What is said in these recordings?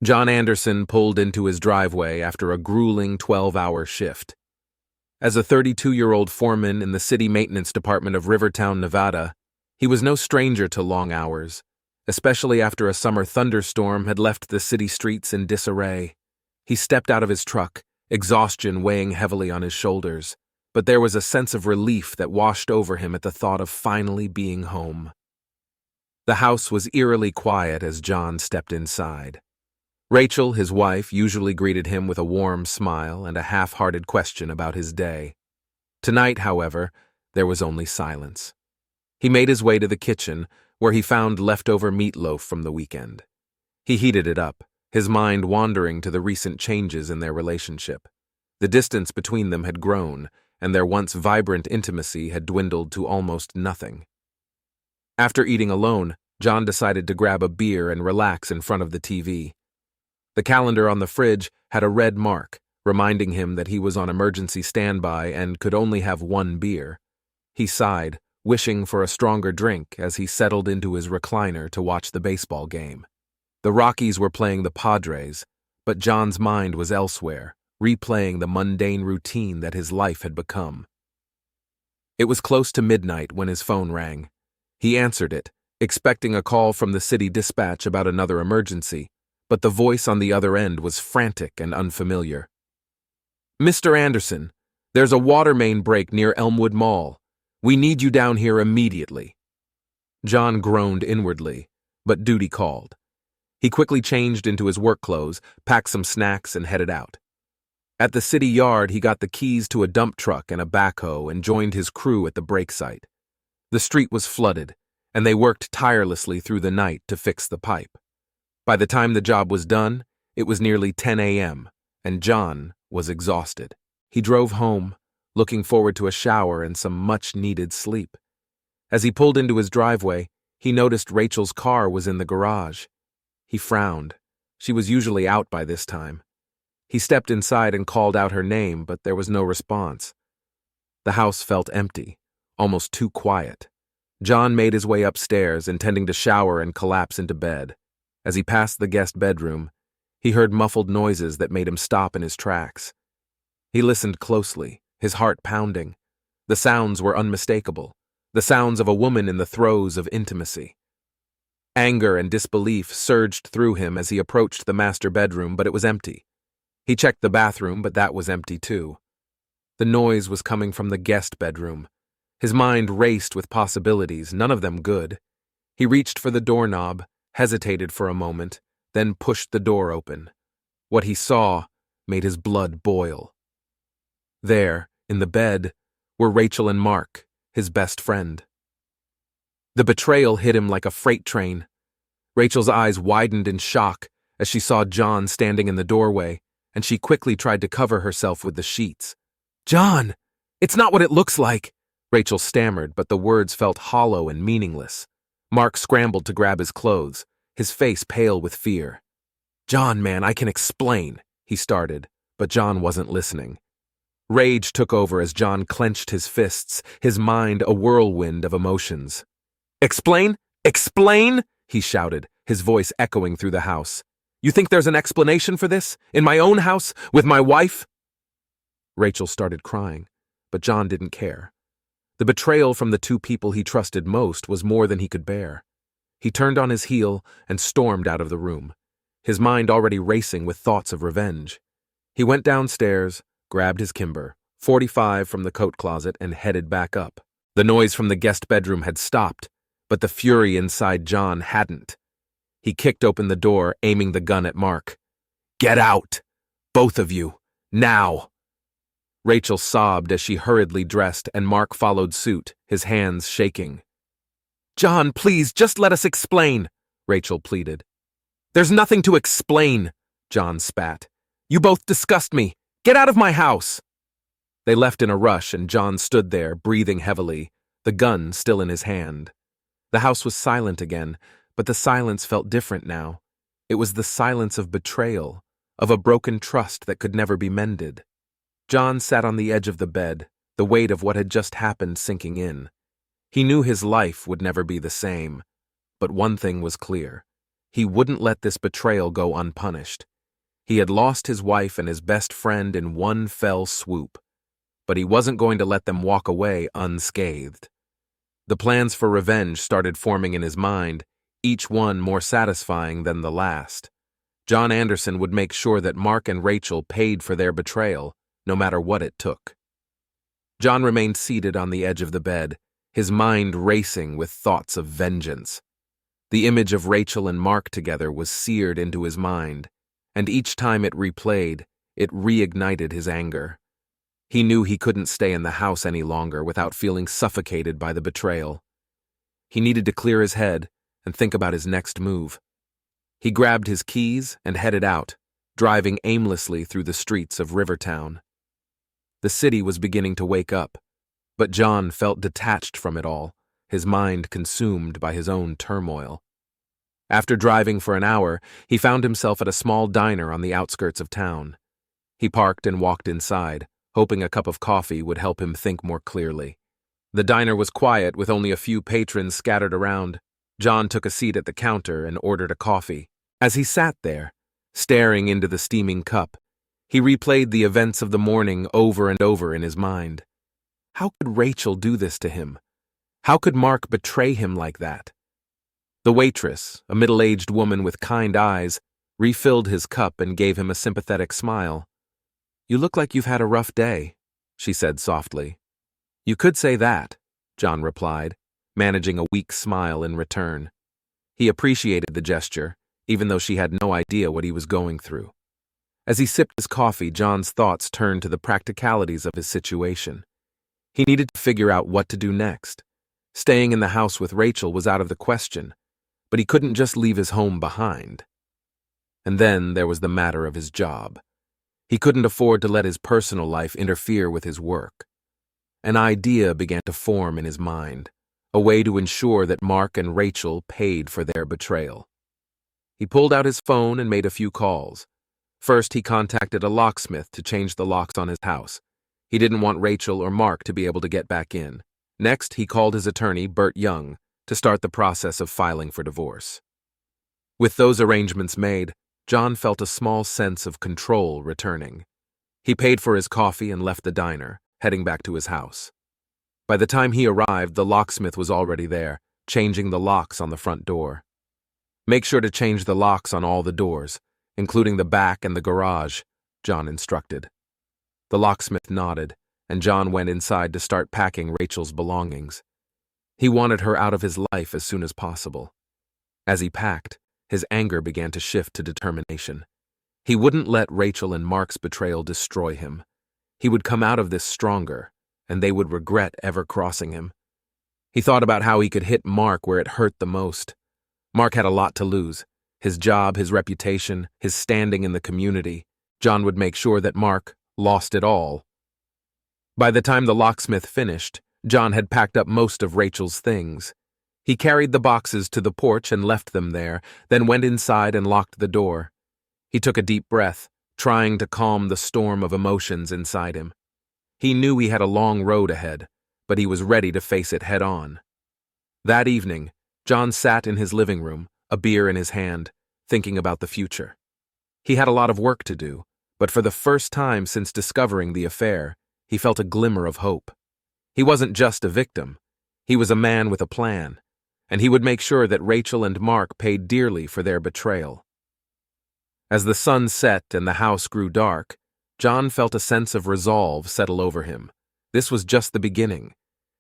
John Anderson pulled into his driveway after a grueling 12-hour shift. As a 32-year-old foreman in the city maintenance department of Rivertown, Nevada, he was no stranger to long hours, especially after a summer thunderstorm had left the city streets in disarray. He stepped out of his truck, exhaustion weighing heavily on his shoulders, but there was a sense of relief that washed over him at the thought of finally being home. The house was eerily quiet as John stepped inside. Rachel, his wife, usually greeted him with a warm smile and a half-hearted question about his day. Tonight, however, there was only silence. He made his way to the kitchen, where he found leftover meatloaf from the weekend. He heated it up, his mind wandering to the recent changes in their relationship. The distance between them had grown, and their once vibrant intimacy had dwindled to almost nothing. After eating alone, John decided to grab a beer and relax in front of the TV. The calendar on the fridge had a red mark, reminding him that he was on emergency standby and could only have one beer. He sighed, wishing for a stronger drink as he settled into his recliner to watch the baseball game. The Rockies were playing the Padres, but John's mind was elsewhere, replaying the mundane routine that his life had become. It was close to midnight when his phone rang. He answered it, expecting a call from the city dispatch about another emergency, but the voice on the other end was frantic and unfamiliar. "Mr. Anderson, there's a water main break near Elmwood Mall. We need you down here immediately." John groaned inwardly, but duty called. He quickly changed into his work clothes, packed some snacks, and headed out. At the city yard, he got the keys to a dump truck and a backhoe and joined his crew at the break site. The street was flooded, and they worked tirelessly through the night to fix the pipe. By the time the job was done, it was nearly 10 a.m., and John was exhausted. He drove home, looking forward to a shower and some much-needed sleep. As he pulled into his driveway, he noticed Rachel's car was in the garage. He frowned. She was usually out by this time. He stepped inside and called out her name, but there was no response. The house felt empty, almost too quiet. John made his way upstairs, intending to shower and collapse into bed. As he passed the guest bedroom, he heard muffled noises that made him stop in his tracks. He listened closely, his heart pounding. The sounds were unmistakable, the sounds of a woman in the throes of intimacy. Anger and disbelief surged through him as he approached the master bedroom, but it was empty. He checked the bathroom, but that was empty too. The noise was coming from the guest bedroom. His mind raced with possibilities, none of them good. He reached for the doorknob, hesitated for a moment, then pushed the door open. What he saw made his blood boil. There, in the bed, were Rachel and Mark, his best friend. The betrayal hit him like a freight train. Rachel's eyes widened in shock as she saw John standing in the doorway, and she quickly tried to cover herself with the sheets. "John, it's not what it looks like," Rachel stammered, but the words felt hollow and meaningless. Mark scrambled to grab his clothes, his face pale with fear. "John, man, I can explain," he started, but John wasn't listening. Rage took over as John clenched his fists, his mind a whirlwind of emotions. "Explain? Explain?" he shouted, his voice echoing through the house. "You think there's an explanation for this? In my own house? With my wife?" Rachel started crying, but John didn't care. The betrayal from the two people he trusted most was more than he could bear. He turned on his heel and stormed out of the room, his mind already racing with thoughts of revenge. He went downstairs, grabbed his Kimber, .45 from the coat closet, and headed back up. The noise from the guest bedroom had stopped, but the fury inside John hadn't. He kicked open the door, aiming the gun at Mark. "Get out! Both of you! Now!" Rachel sobbed as she hurriedly dressed, and Mark followed suit, his hands shaking. "John, please, just let us explain," Rachel pleaded. "There's nothing to explain," John spat. "You both disgust me. Get out of my house." They left in a rush, and John stood there, breathing heavily, the gun still in his hand. The house was silent again, but the silence felt different now. It was the silence of betrayal, of a broken trust that could never be mended. John sat on the edge of the bed, the weight of what had just happened sinking in. He knew his life would never be the same, but one thing was clear. He wouldn't let this betrayal go unpunished. He had lost his wife and his best friend in one fell swoop, but he wasn't going to let them walk away unscathed. The plans for revenge started forming in his mind, each one more satisfying than the last. John Anderson would make sure that Mark and Rachel paid for their betrayal, no matter what it took. John remained seated on the edge of the bed, his mind racing with thoughts of vengeance. The image of Rachel and Mark together was seared into his mind, and each time it replayed, it reignited his anger. He knew he couldn't stay in the house any longer without feeling suffocated by the betrayal. He needed to clear his head and think about his next move. He grabbed his keys and headed out, driving aimlessly through the streets of Rivertown. The city was beginning to wake up, but John felt detached from it all, his mind consumed by his own turmoil. After driving for an hour, he found himself at a small diner on the outskirts of town. He parked and walked inside, hoping a cup of coffee would help him think more clearly. The diner was quiet with only a few patrons scattered around. John took a seat at the counter and ordered a coffee. As he sat there, staring into the steaming cup, he replayed the events of the morning over and over in his mind. How could Rachel do this to him? How could Mark betray him like that? The waitress, a middle-aged woman with kind eyes, refilled his cup and gave him a sympathetic smile. "You look like you've had a rough day," she said softly. "You could say that," John replied, managing a weak smile in return. He appreciated the gesture, even though she had no idea what he was going through. As he sipped his coffee, John's thoughts turned to the practicalities of his situation. He needed to figure out what to do next. Staying in the house with Rachel was out of the question, but he couldn't just leave his home behind. And then there was the matter of his job. He couldn't afford to let his personal life interfere with his work. An idea began to form in his mind, a way to ensure that Mark and Rachel paid for their betrayal. He pulled out his phone and made a few calls. First, he contacted a locksmith to change the locks on his house. He didn't want Rachel or Mark to be able to get back in. Next, he called his attorney, Bert Young, to start the process of filing for divorce. With those arrangements made, John felt a small sense of control returning. He paid for his coffee and left the diner, heading back to his house. By the time he arrived, the locksmith was already there, changing the locks on the front door. "Make sure to change the locks on all the doors, including the back and the garage," John instructed. The locksmith nodded, and John went inside to start packing Rachel's belongings. He wanted her out of his life as soon as possible. As he packed, his anger began to shift to determination. He wouldn't let Rachel and Mark's betrayal destroy him. He would come out of this stronger, and they would regret ever crossing him. He thought about how he could hit Mark where it hurt the most. Mark had a lot to lose: his job, his reputation, his standing in the community. John would make sure that Mark lost it all. By the time the locksmith finished, John had packed up most of Rachel's things. He carried the boxes to the porch and left them there, then went inside and locked the door. He took a deep breath, trying to calm the storm of emotions inside him. He knew he had a long road ahead, but he was ready to face it head on. That evening, John sat in his living room, a beer in his hand, thinking about the future. He had a lot of work to do, but for the first time since discovering the affair, he felt a glimmer of hope. He wasn't just a victim. He was a man with a plan, and he would make sure that Rachel and Mark paid dearly for their betrayal. As the sun set and the house grew dark, John felt a sense of resolve settle over him. This was just the beginning.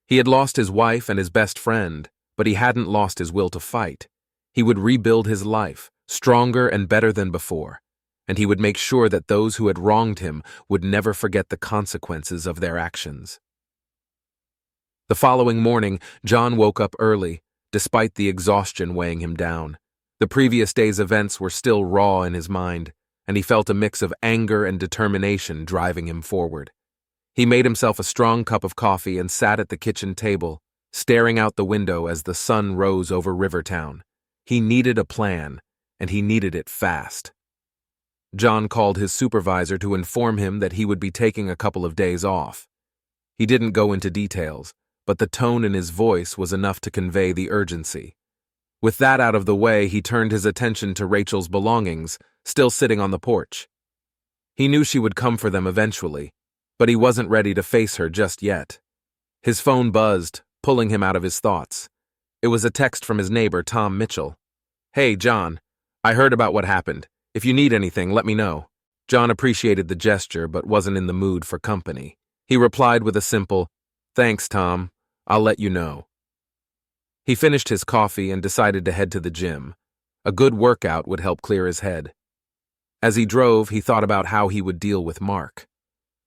He had lost his wife and his best friend, but he hadn't lost his will to fight. He would rebuild his life, stronger and better than before, and he would make sure that those who had wronged him would never forget the consequences of their actions. The following morning, John woke up early, despite the exhaustion weighing him down. The previous day's events were still raw in his mind, and he felt a mix of anger and determination driving him forward. He made himself a strong cup of coffee and sat at the kitchen table, staring out the window as the sun rose over Rivertown. He needed a plan, and he needed it fast. John called his supervisor to inform him that he would be taking a couple of days off. He didn't go into details, but the tone in his voice was enough to convey the urgency. With that out of the way, he turned his attention to Rachel's belongings, still sitting on the porch. He knew she would come for them eventually, but he wasn't ready to face her just yet. His phone buzzed, pulling him out of his thoughts. It was a text from his neighbor, Tom Mitchell. "Hey, John. I heard about what happened. If you need anything, let me know." John appreciated the gesture but wasn't in the mood for company. He replied with a simple, "Thanks, Tom. I'll let you know." He finished his coffee and decided to head to the gym. A good workout would help clear his head. As he drove, he thought about how he would deal with Mark.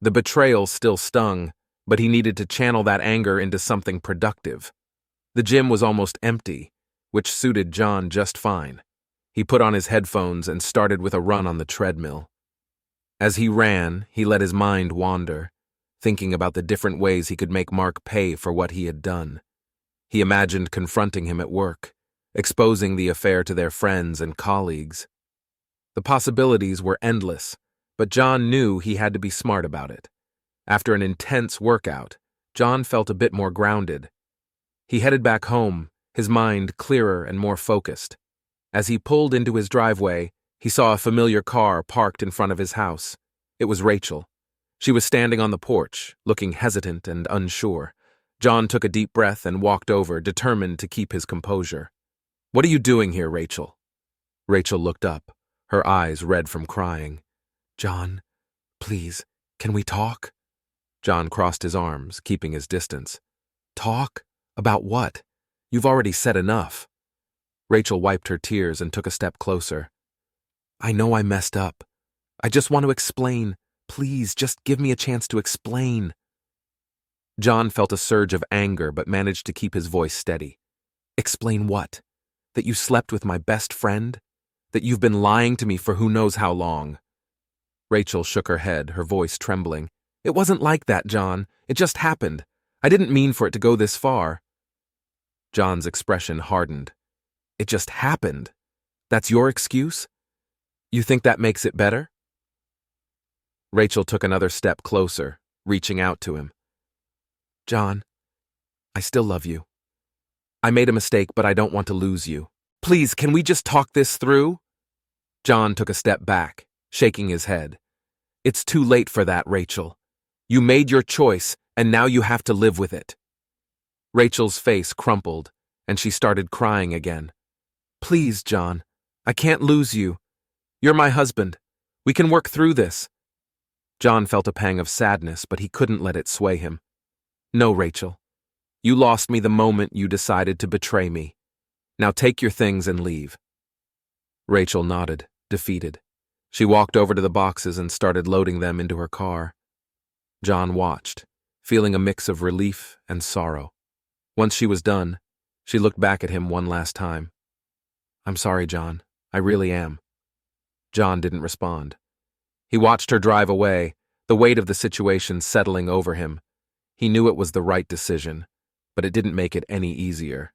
The betrayal still stung, but he needed to channel that anger into something productive. The gym was almost empty, which suited John just fine. He put on his headphones and started with a run on the treadmill. As he ran, he let his mind wander, thinking about the different ways he could make Mark pay for what he had done. He imagined confronting him at work, exposing the affair to their friends and colleagues. The possibilities were endless, but John knew he had to be smart about it. After an intense workout, John felt a bit more grounded. He headed back home, his mind clearer and more focused. As he pulled into his driveway, he saw a familiar car parked in front of his house. It was Rachel. She was standing on the porch, looking hesitant and unsure. John took a deep breath and walked over, determined to keep his composure. "What are you doing here, Rachel?" Rachel looked up, her eyes red from crying. "John, please, can we talk?" John crossed his arms, keeping his distance. "Talk? About what? You've already said enough." Rachel wiped her tears and took a step closer. "I know I messed up. I just want to explain. Please, just give me a chance to explain." John felt a surge of anger but managed to keep his voice steady. "Explain what? That you slept with my best friend? That you've been lying to me for who knows how long?" Rachel shook her head, her voice trembling. "It wasn't like that, John. It just happened. I didn't mean for it to go this far." John's expression hardened. "It just happened? That's your excuse? You think that makes it better?" Rachel took another step closer, reaching out to him. "John, I still love you. I made a mistake, but I don't want to lose you. Please, can we just talk this through?" John took a step back, shaking his head. "It's too late for that, Rachel. You made your choice, and now you have to live with it." Rachel's face crumpled, and she started crying again. "Please, John, I can't lose you. You're my husband. We can work through this." John felt a pang of sadness, but he couldn't let it sway him. "No, Rachel. You lost me the moment you decided to betray me. Now take your things and leave." Rachel nodded, defeated. She walked over to the boxes and started loading them into her car. John watched, feeling a mix of relief and sorrow. Once she was done, she looked back at him one last time. "I'm sorry, John. I really am." John didn't respond. He watched her drive away, the weight of the situation settling over him. He knew it was the right decision, but it didn't make it any easier.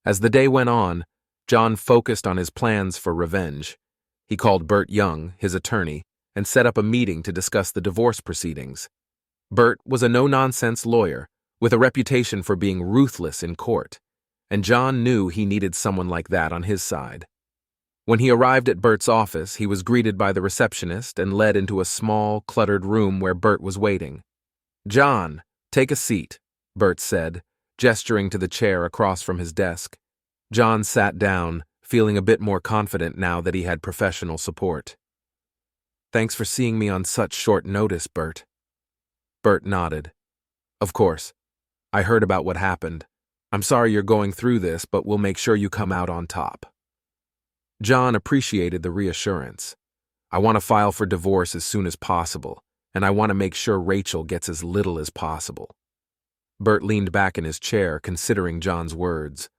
As the day went on, John focused on his plans for revenge. He called Bert Young, his attorney, and set up a meeting to discuss the divorce proceedings. Bert was a no-nonsense lawyer, with a reputation for being ruthless in court, and John knew he needed someone like that on his side. When he arrived at Bert's office, he was greeted by the receptionist and led into a small, cluttered room where Bert was waiting. "John, take a seat," Bert said, gesturing to the chair across from his desk. John sat down, feeling a bit more confident now that he had professional support. "Thanks for seeing me on such short notice, Bert." Bert nodded. "Of course. I heard about what happened. I'm sorry you're going through this, but we'll make sure you come out on top." John appreciated the reassurance. "I want to file for divorce as soon as possible, and I want to make sure Rachel gets as little as possible." Bert leaned back in his chair, considering John's words.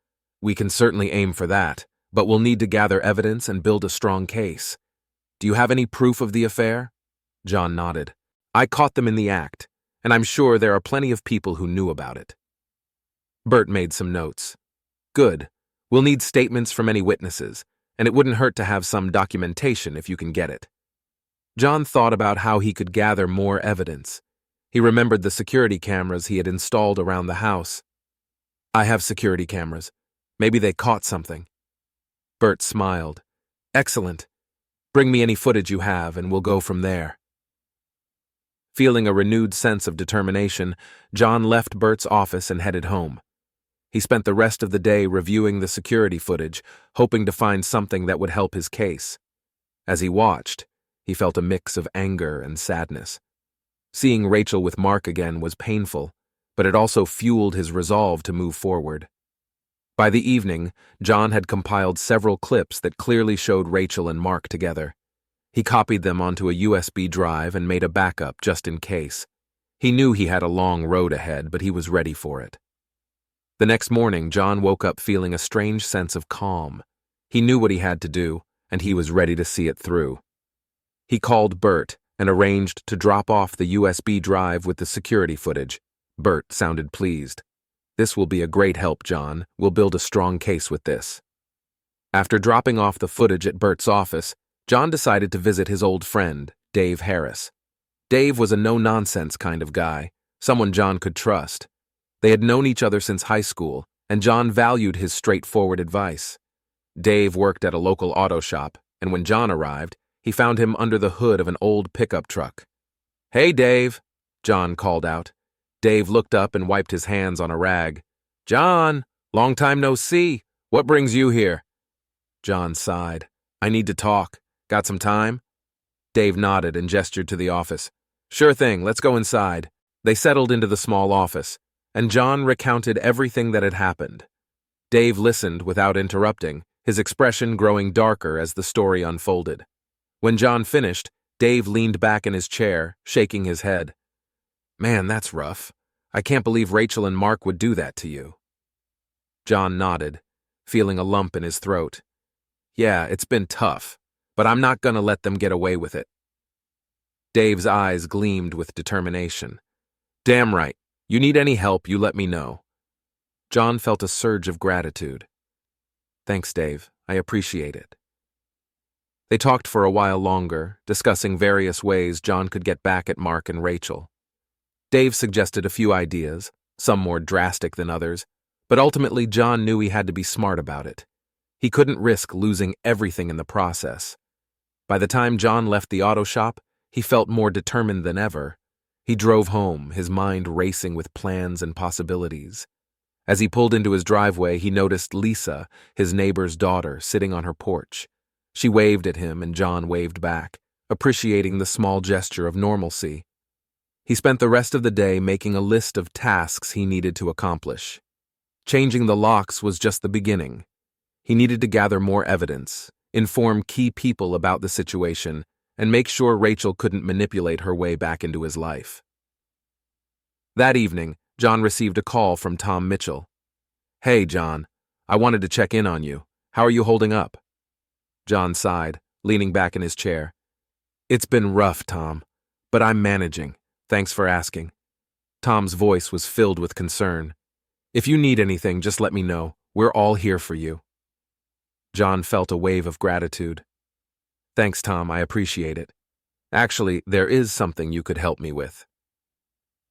"We can certainly aim for that, but we'll need to gather evidence and build a strong case. Do you have any proof of the affair?" John nodded. "I caught them in the act, and I'm sure there are plenty of people who knew about it." Bert made some notes. "Good. We'll need statements from any witnesses, and it wouldn't hurt to have some documentation if you can get it." John thought about how he could gather more evidence. He remembered the security cameras he had installed around the house. "I have security cameras. Maybe they caught something. Bert smiled. Excellent. Bring me any footage you have, and we'll go from there. Feeling a renewed sense of determination, John left Bert's office and headed home. He spent the rest of the day reviewing the security footage, hoping to find something that would help his case. As he watched, he felt a mix of anger and sadness. Seeing Rachel with Mark again was painful, but it also fueled his resolve to move forward. By the evening, John had compiled several clips that clearly showed Rachel and Mark together. He copied them onto a USB drive and made a backup just in case. He knew he had a long road ahead, but he was ready for it. The next morning, John woke up feeling a strange sense of calm. He knew what he had to do, and he was ready to see it through. He called Bert and arranged to drop off the USB drive with the security footage. Bert sounded pleased. This will be a great help, John. We'll build a strong case with this. After dropping off the footage at Bert's office, John decided to visit his old friend, Dave Harris. Dave was a no-nonsense kind of guy, someone John could trust. They had known each other since high school, and John valued his straightforward advice. Dave worked at a local auto shop, and when John arrived, he found him under the hood of an old pickup truck. "Hey, Dave," John called out. Dave looked up and wiped his hands on a rag. "John, long time no see. What brings you here?" John sighed. "I need to talk. Got some time?" Dave nodded and gestured to the office. "Sure thing, let's go inside." They settled into the small office, and John recounted everything that had happened. Dave listened without interrupting, his expression growing darker as the story unfolded. When John finished, Dave leaned back in his chair, shaking his head. "Man, that's rough. I can't believe Rachel and Mark would do that to you." John nodded, feeling a lump in his throat. "Yeah, it's been tough, but I'm not gonna let them get away with it." Dave's eyes gleamed with determination. "Damn right. You need any help, you let me know." John felt a surge of gratitude. "Thanks, Dave. I appreciate it." They talked for a while longer, discussing various ways John could get back at Mark and Rachel. Dave suggested a few ideas, some more drastic than others, but ultimately John knew he had to be smart about it. He couldn't risk losing everything in the process. By the time John left the auto shop, he felt more determined than ever. He drove home, his mind racing with plans and possibilities. As he pulled into his driveway, he noticed Lisa, his neighbor's daughter, sitting on her porch. She waved at him and John waved back, appreciating the small gesture of normalcy. He spent the rest of the day making a list of tasks he needed to accomplish. Changing the locks was just the beginning. He needed to gather more evidence, inform key people about the situation, and make sure Rachel couldn't manipulate her way back into his life. That evening, John received a call from Tom Mitchell. "Hey, John, I wanted to check in on you. How are you holding up?" John sighed, leaning back in his chair. "It's been rough, Tom, but I'm managing. Thanks for asking." Tom's voice was filled with concern. "If you need anything, just let me know. We're all here for you." John felt a wave of gratitude. "Thanks, Tom, I appreciate it. Actually, there is something you could help me with."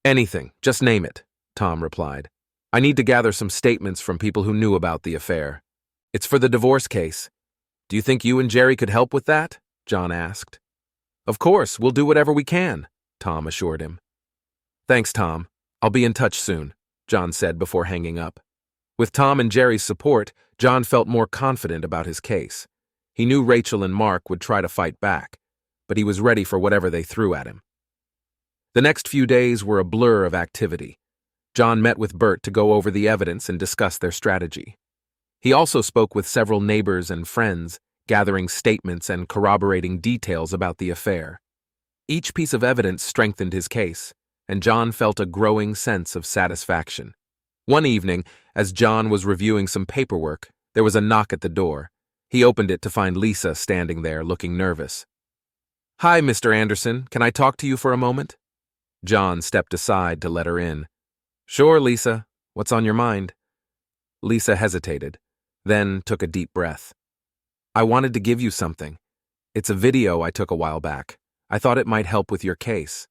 "Anything, just name it," Tom replied. "I need to gather some statements from people who knew about the affair. It's for the divorce case. Do you think you and Jerry could help with that?" John asked. "Of course, we'll do whatever we can," Tom assured him. "Thanks, Tom. I'll be in touch soon," John said before hanging up. With Tom and Jerry's support, John felt more confident about his case. He knew Rachel and Mark would try to fight back, but he was ready for whatever they threw at him. The next few days were a blur of activity. John met with Bert to go over the evidence and discuss their strategy. He also spoke with several neighbors and friends, gathering statements and corroborating details about the affair. Each piece of evidence strengthened his case, and John felt a growing sense of satisfaction. One evening, as John was reviewing some paperwork, there was a knock at the door. He opened it to find Lisa standing there, looking nervous. "Hi, Mr. Anderson. Can I talk to you for a moment?" John stepped aside to let her in. "Sure, Lisa. What's on your mind?" Lisa hesitated, then took a deep breath. "I wanted to give you something. It's a video I took a while back. I thought it might help with your case."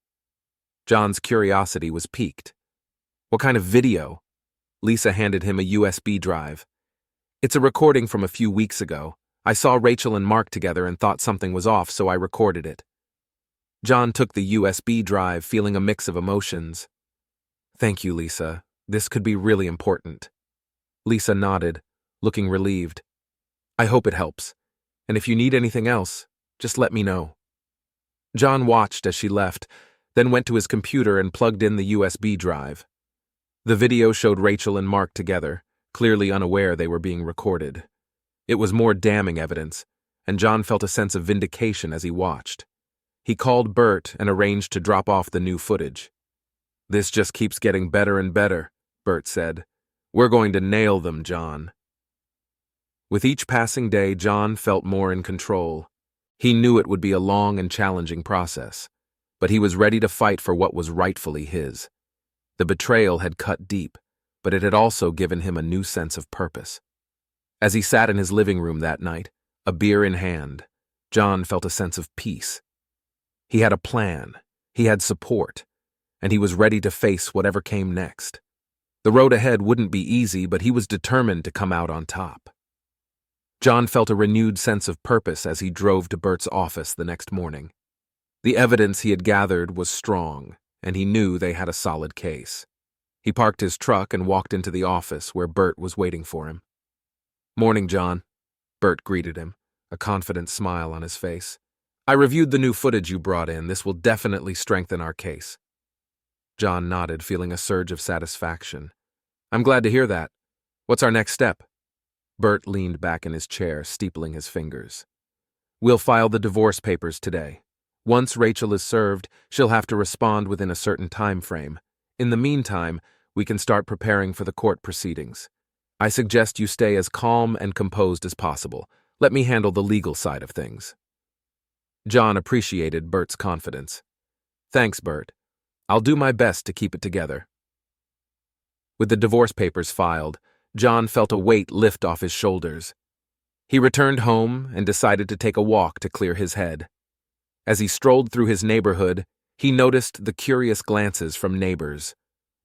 John's curiosity was piqued. "What kind of video?" Lisa handed him a USB drive. It's a recording from a few weeks ago. I saw Rachel and Mark together and thought something was off, so I recorded it. John took the USB drive, feeling a mix of emotions. Thank you, Lisa. This could be really important. Lisa nodded, looking relieved. I hope it helps. And if you need anything else, just let me know. John watched as she left, then went to his computer and plugged in the USB drive. The video showed Rachel and Mark together, clearly unaware they were being recorded. It was more damning evidence, and John felt a sense of vindication as he watched. He called Bert and arranged to drop off the new footage. This just keeps getting better and better, Bert said. We're going to nail them, John. With each passing day, John felt more in control. He knew it would be a long and challenging process, but he was ready to fight for what was rightfully his. The betrayal had cut deep, but it had also given him a new sense of purpose. As he sat in his living room that night, a beer in hand, John felt a sense of peace. He had a plan, he had support, and he was ready to face whatever came next. The road ahead wouldn't be easy, but he was determined to come out on top. John felt a renewed sense of purpose as he drove to Bert's office the next morning. The evidence he had gathered was strong, and he knew they had a solid case. He parked his truck and walked into the office where Bert was waiting for him. Morning, John. Bert greeted him, a confident smile on his face. I reviewed the new footage you brought in. This will definitely strengthen our case. John nodded, feeling a surge of satisfaction. I'm glad to hear that. What's our next step? Bert leaned back in his chair, steepling his fingers. We'll file the divorce papers today. Once Rachel is served, she'll have to respond within a certain time frame. In the meantime, we can start preparing for the court proceedings. I suggest you stay as calm and composed as possible. Let me handle the legal side of things. John appreciated Bert's confidence. Thanks, Bert. I'll do my best to keep it together. With the divorce papers filed, John felt a weight lift off his shoulders. He returned home and decided to take a walk to clear his head. As he strolled through his neighborhood, he noticed the curious glances from neighbors.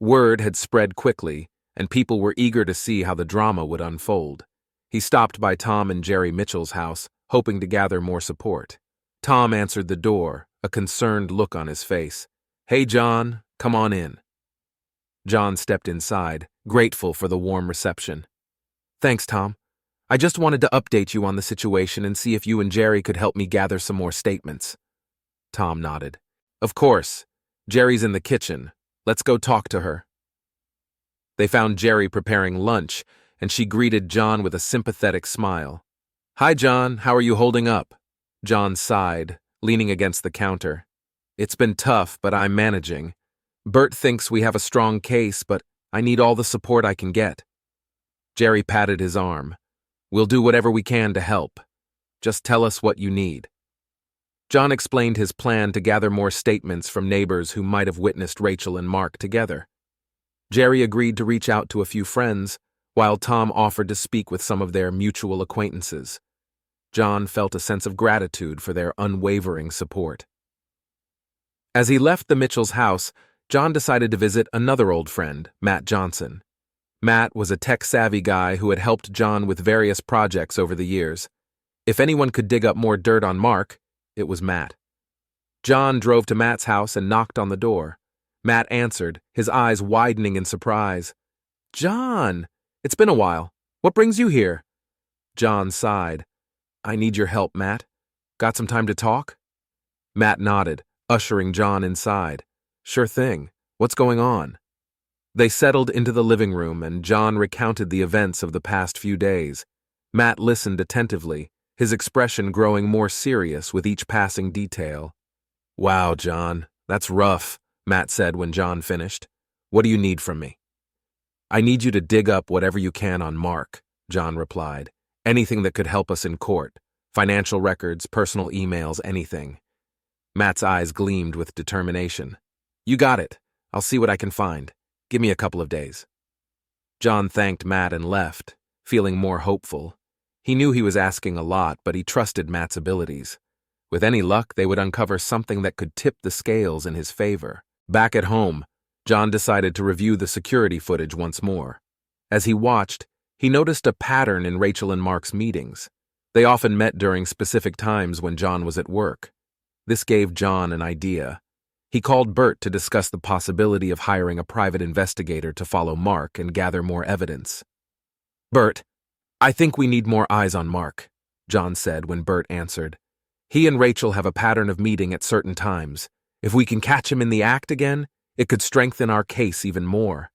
Word had spread quickly, and people were eager to see how the drama would unfold. He stopped by Tom and Jerry Mitchell's house, hoping to gather more support. Tom answered the door, a concerned look on his face. Hey, John, come on in. John stepped inside, grateful for the warm reception. Thanks, Tom. I just wanted to update you on the situation and see if you and Jerry could help me gather some more statements. Tom nodded. Of course. Jerry's in the kitchen. Let's go talk to her. They found Jerry preparing lunch, and she greeted John with a sympathetic smile. Hi, John. How are you holding up? John sighed, leaning against the counter. It's been tough, but I'm managing. Bert thinks we have a strong case, but I need all the support I can get. Jerry patted his arm. We'll do whatever we can to help. Just tell us what you need. John explained his plan to gather more statements from neighbors who might have witnessed Rachel and Mark together. Jerry agreed to reach out to a few friends, while Tom offered to speak with some of their mutual acquaintances. John felt a sense of gratitude for their unwavering support. As he left the Mitchells' house, John decided to visit another old friend, Matt Johnson. Matt was a tech-savvy guy who had helped John with various projects over the years. If anyone could dig up more dirt on Mark, it was Matt. John drove to Matt's house and knocked on the door. Matt answered, his eyes widening in surprise. John, it's been a while. What brings you here? John sighed. I need your help, Matt. Got some time to talk? Matt nodded, ushering John inside. Sure thing. What's going on? They settled into the living room, and John recounted the events of the past few days. Matt listened attentively, his expression growing more serious with each passing detail. Wow, John, that's rough, Matt said when John finished. What do you need from me? I need you to dig up whatever you can on Mark, John replied. Anything that could help us in court. Financial records, personal emails, anything. Matt's eyes gleamed with determination. You got it. I'll see what I can find. Give me a couple of days. John thanked Matt and left, feeling more hopeful. He knew he was asking a lot, but he trusted Matt's abilities. With any luck, they would uncover something that could tip the scales in his favor. Back at home, John decided to review the security footage once more. As he watched, He noticed a pattern in Rachel and Mark's meetings. They often met during specific times when John was at work. This gave John an idea. He called Bert to discuss the possibility of hiring a private investigator to follow Mark and gather more evidence. "Bert, I think we need more eyes on Mark," John said when Bert answered. "He and Rachel have a pattern of meeting at certain times. If we can catch him in the act again, it could strengthen our case even more."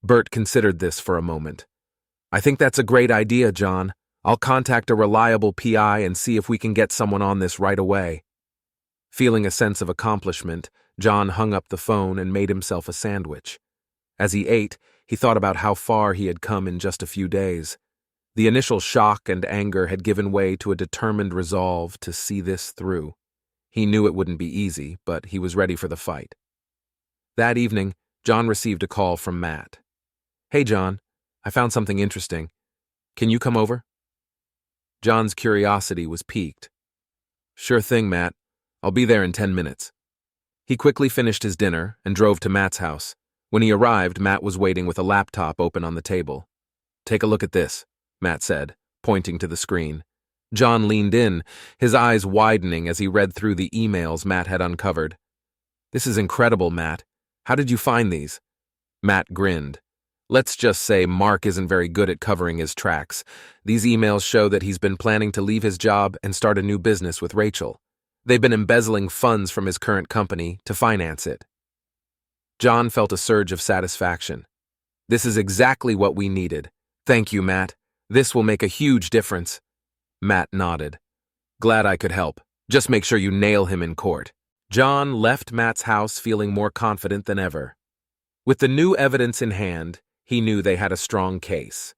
Bert considered this for a moment. "I think that's a great idea, John. I'll contact a reliable PI and see if we can get someone on this right away." Feeling a sense of accomplishment, John hung up the phone and made himself a sandwich. As he ate, he thought about how far he had come in just a few days. The initial shock and anger had given way to a determined resolve to see this through. He knew it wouldn't be easy, but he was ready for the fight. That evening, John received a call from Matt. "Hey, John, I found something interesting. Can you come over?" John's curiosity was piqued. "Sure thing, Matt. I'll be there in 10 minutes. He quickly finished his dinner and drove to Matt's house. When he arrived, Matt was waiting with a laptop open on the table. "Take a look at this," Matt said, pointing to the screen. John leaned in, his eyes widening as he read through the emails Matt had uncovered. "This is incredible, Matt. How did you find these?" Matt grinned. "Let's just say Mark isn't very good at covering his tracks. These emails show that he's been planning to leave his job and start a new business with Rachel. They've been embezzling funds from his current company to finance it." John felt a surge of satisfaction. "This is exactly what we needed. Thank you, Matt. This will make a huge difference." Matt nodded. "Glad I could help. Just make sure you nail him in court." John left Matt's house feeling more confident than ever. With the new evidence in hand, he knew they had a strong case.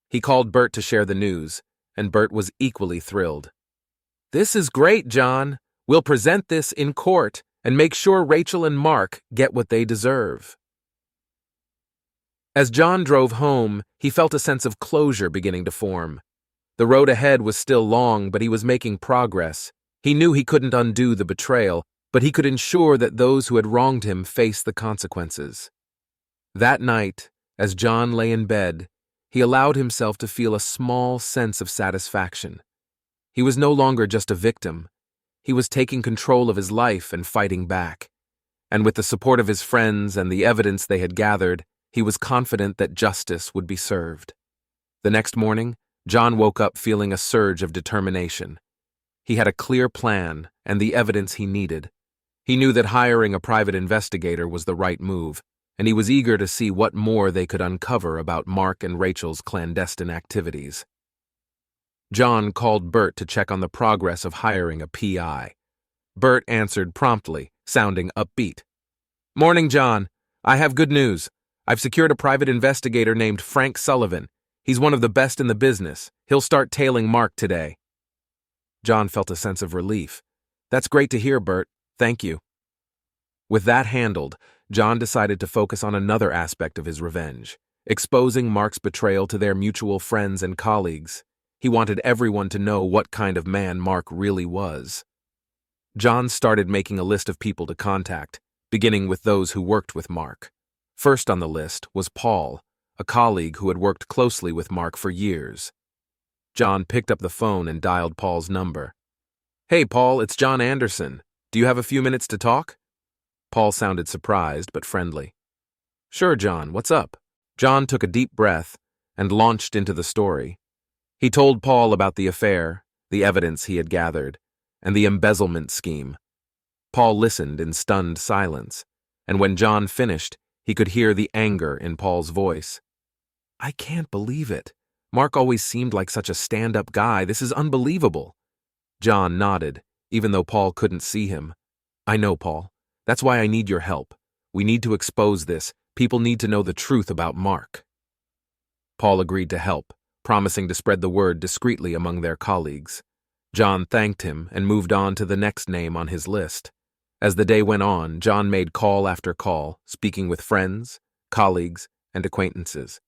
He called Bert to share the news, and Bert was equally thrilled. "This is great, John. We'll present this in court and make sure Rachel and Mark get what they deserve." As John drove home, he felt a sense of closure beginning to form. The road ahead was still long, but he was making progress. He knew he couldn't undo the betrayal, but he could ensure that those who had wronged him faced the consequences. That night, as John lay in bed, he allowed himself to feel a small sense of satisfaction. He was no longer just a victim. He was taking control of his life and fighting back. And with the support of his friends and the evidence they had gathered, he was confident that justice would be served. The next morning, John woke up feeling a surge of determination. He had a clear plan and the evidence he needed. He knew that hiring a private investigator was the right move, and he was eager to see what more they could uncover about Mark and Rachel's clandestine activities. John called Bert to check on the progress of hiring a PI. Bert answered promptly, sounding upbeat. "Morning, John. I have good news. I've secured a private investigator named Frank Sullivan. He's one of the best in the business. He'll start tailing Mark today." John felt a sense of relief. "That's great to hear, Bert. Thank you." With that handled, John decided to focus on another aspect of his revenge, exposing Mark's betrayal to their mutual friends and colleagues. He wanted everyone to know what kind of man Mark really was. John started making a list of people to contact, beginning with those who worked with Mark. First on the list was Paul, a colleague who had worked closely with Mark for years. John picked up the phone and dialed Paul's number. "Hey, Paul, it's John Anderson. Do you have a few minutes to talk?" Paul sounded surprised but friendly. "Sure, John, what's up?" John took a deep breath and launched into the story. He told Paul about the affair, the evidence he had gathered, and the embezzlement scheme. Paul listened in stunned silence, and when John finished, he could hear the anger in Paul's voice. "I can't believe it. Mark always seemed like such a stand-up guy. This is unbelievable." John nodded, even though Paul couldn't see him. "I know, Paul. That's why I need your help. We need to expose this. People need to know the truth about Mark." Paul agreed to help, promising to spread the word discreetly among their colleagues. John thanked him and moved on to the next name on his list. As the day went on, John made call after call, speaking with friends, colleagues, and acquaintances.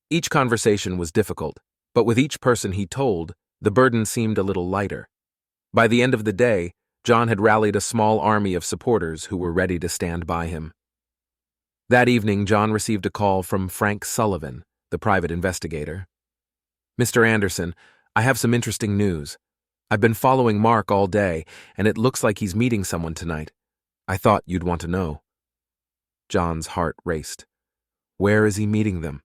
Each conversation was difficult, but with each person he told, the burden seemed a little lighter. By the end of the day, John had rallied a small army of supporters who were ready to stand by him. That evening, John received a call from Frank Sullivan, the private investigator. "Mr. Anderson, I have some interesting news. I've been following Mark all day, and it looks like he's meeting someone tonight. I thought you'd want to know." John's heart raced. "Where is he meeting them?"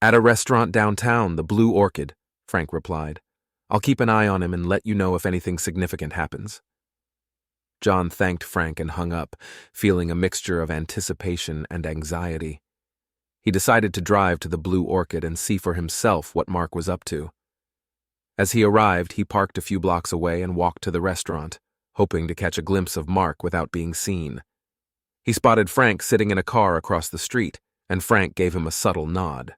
"At a restaurant downtown, the Blue Orchid," Frank replied. "I'll keep an eye on him and let you know if anything significant happens." John thanked Frank and hung up, feeling a mixture of anticipation and anxiety. He decided to drive to the Blue Orchid and see for himself what Mark was up to. As he arrived, he parked a few blocks away and walked to the restaurant, hoping to catch a glimpse of Mark without being seen. He spotted Frank sitting in a car across the street, and Frank gave him a subtle nod.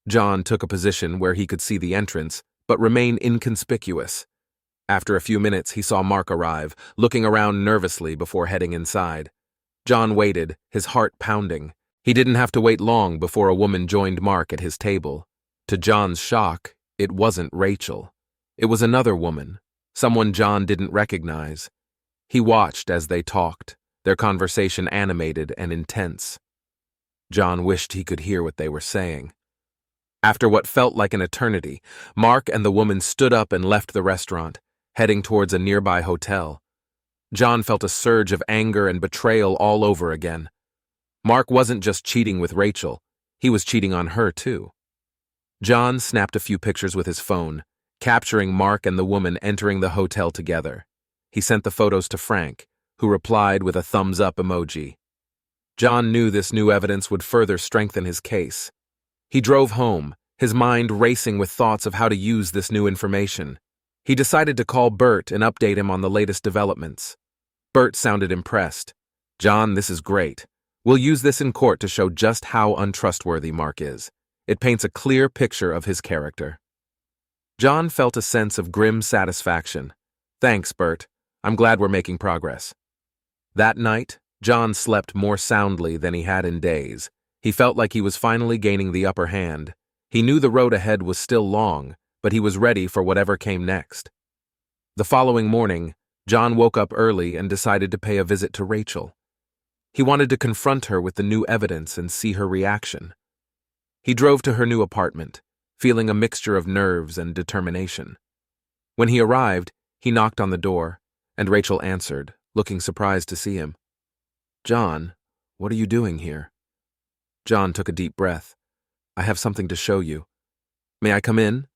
John took a position where he could see the entrance, but remain inconspicuous. After a few minutes, he saw Mark arrive, looking around nervously before heading inside. John waited, his heart pounding. He didn't have to wait long before a woman joined Mark at his table. To John's shock, it wasn't Rachel. It was another woman, someone John didn't recognize. He watched as they talked, their conversation animated and intense. John wished he could hear what they were saying. After what felt like an eternity, Mark and the woman stood up and left the restaurant, heading towards a nearby hotel. John felt a surge of anger and betrayal all over again. Mark wasn't just cheating with Rachel, he was cheating on her too. John snapped a few pictures with his phone, capturing Mark and the woman entering the hotel together. He sent the photos to Frank, who replied with a thumbs-up emoji. John knew this new evidence would further strengthen his case. He drove home, his mind racing with thoughts of how to use this new information. He decided to call Bert and update him on the latest developments. Bert sounded impressed. "John, this is great. We'll use this in court to show just how untrustworthy Mark is. It paints a clear picture of his character." John felt a sense of grim satisfaction. "Thanks, Bert. I'm glad we're making progress." That night, John slept more soundly than he had in days. He felt like he was finally gaining the upper hand. He knew the road ahead was still long, but he was ready for whatever came next. The following morning, John woke up early and decided to pay a visit to Rachel. He wanted to confront her with the new evidence and see her reaction. He drove to her new apartment, feeling a mixture of nerves and determination. When he arrived, he knocked on the door, and Rachel answered, looking surprised to see him. "John, what are you doing here?" John took a deep breath. "I have something to show you. May I come in?"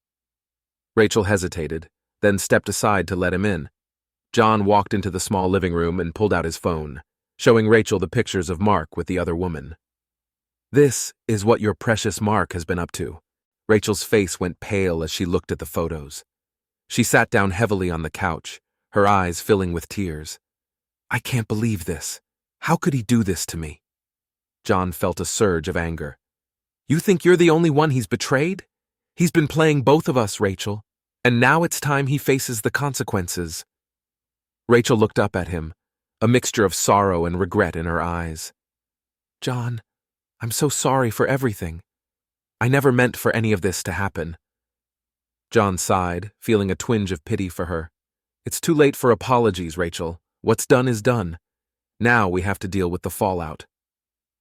Rachel hesitated, then stepped aside to let him in. John walked into the small living room and pulled out his phone, showing Rachel the pictures of Mark with the other woman. "This is what your precious Mark has been up to." Rachel's face went pale as she looked at the photos. She sat down heavily on the couch, her eyes filling with tears. "I can't believe this. How could he do this to me?" John felt a surge of anger. "You think you're the only one he's betrayed? He's been playing both of us, Rachel, and now it's time he faces the consequences." Rachel looked up at him, a mixture of sorrow and regret in her eyes. "John, I'm so sorry for everything. I never meant for any of this to happen." John sighed, feeling a twinge of pity for her. "It's too late for apologies, Rachel. What's done is done. Now we have to deal with the fallout."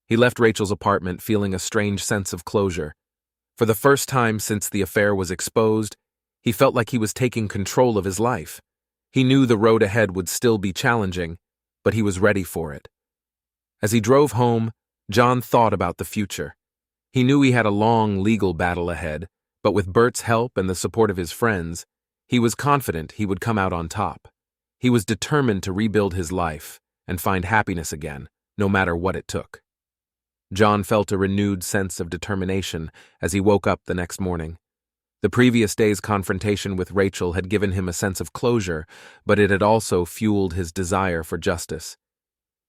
He left Rachel's apartment feeling a strange sense of closure. For the first time since the affair was exposed, he felt like he was taking control of his life. He knew the road ahead would still be challenging, but he was ready for it. As he drove home, John thought about the future. He knew he had a long legal battle ahead, but with Bert's help and the support of his friends, he was confident he would come out on top. He was determined to rebuild his life and find happiness again, no matter what it took. John felt a renewed sense of determination as he woke up the next morning. The previous day's confrontation with Rachel had given him a sense of closure, but it had also fueled his desire for justice.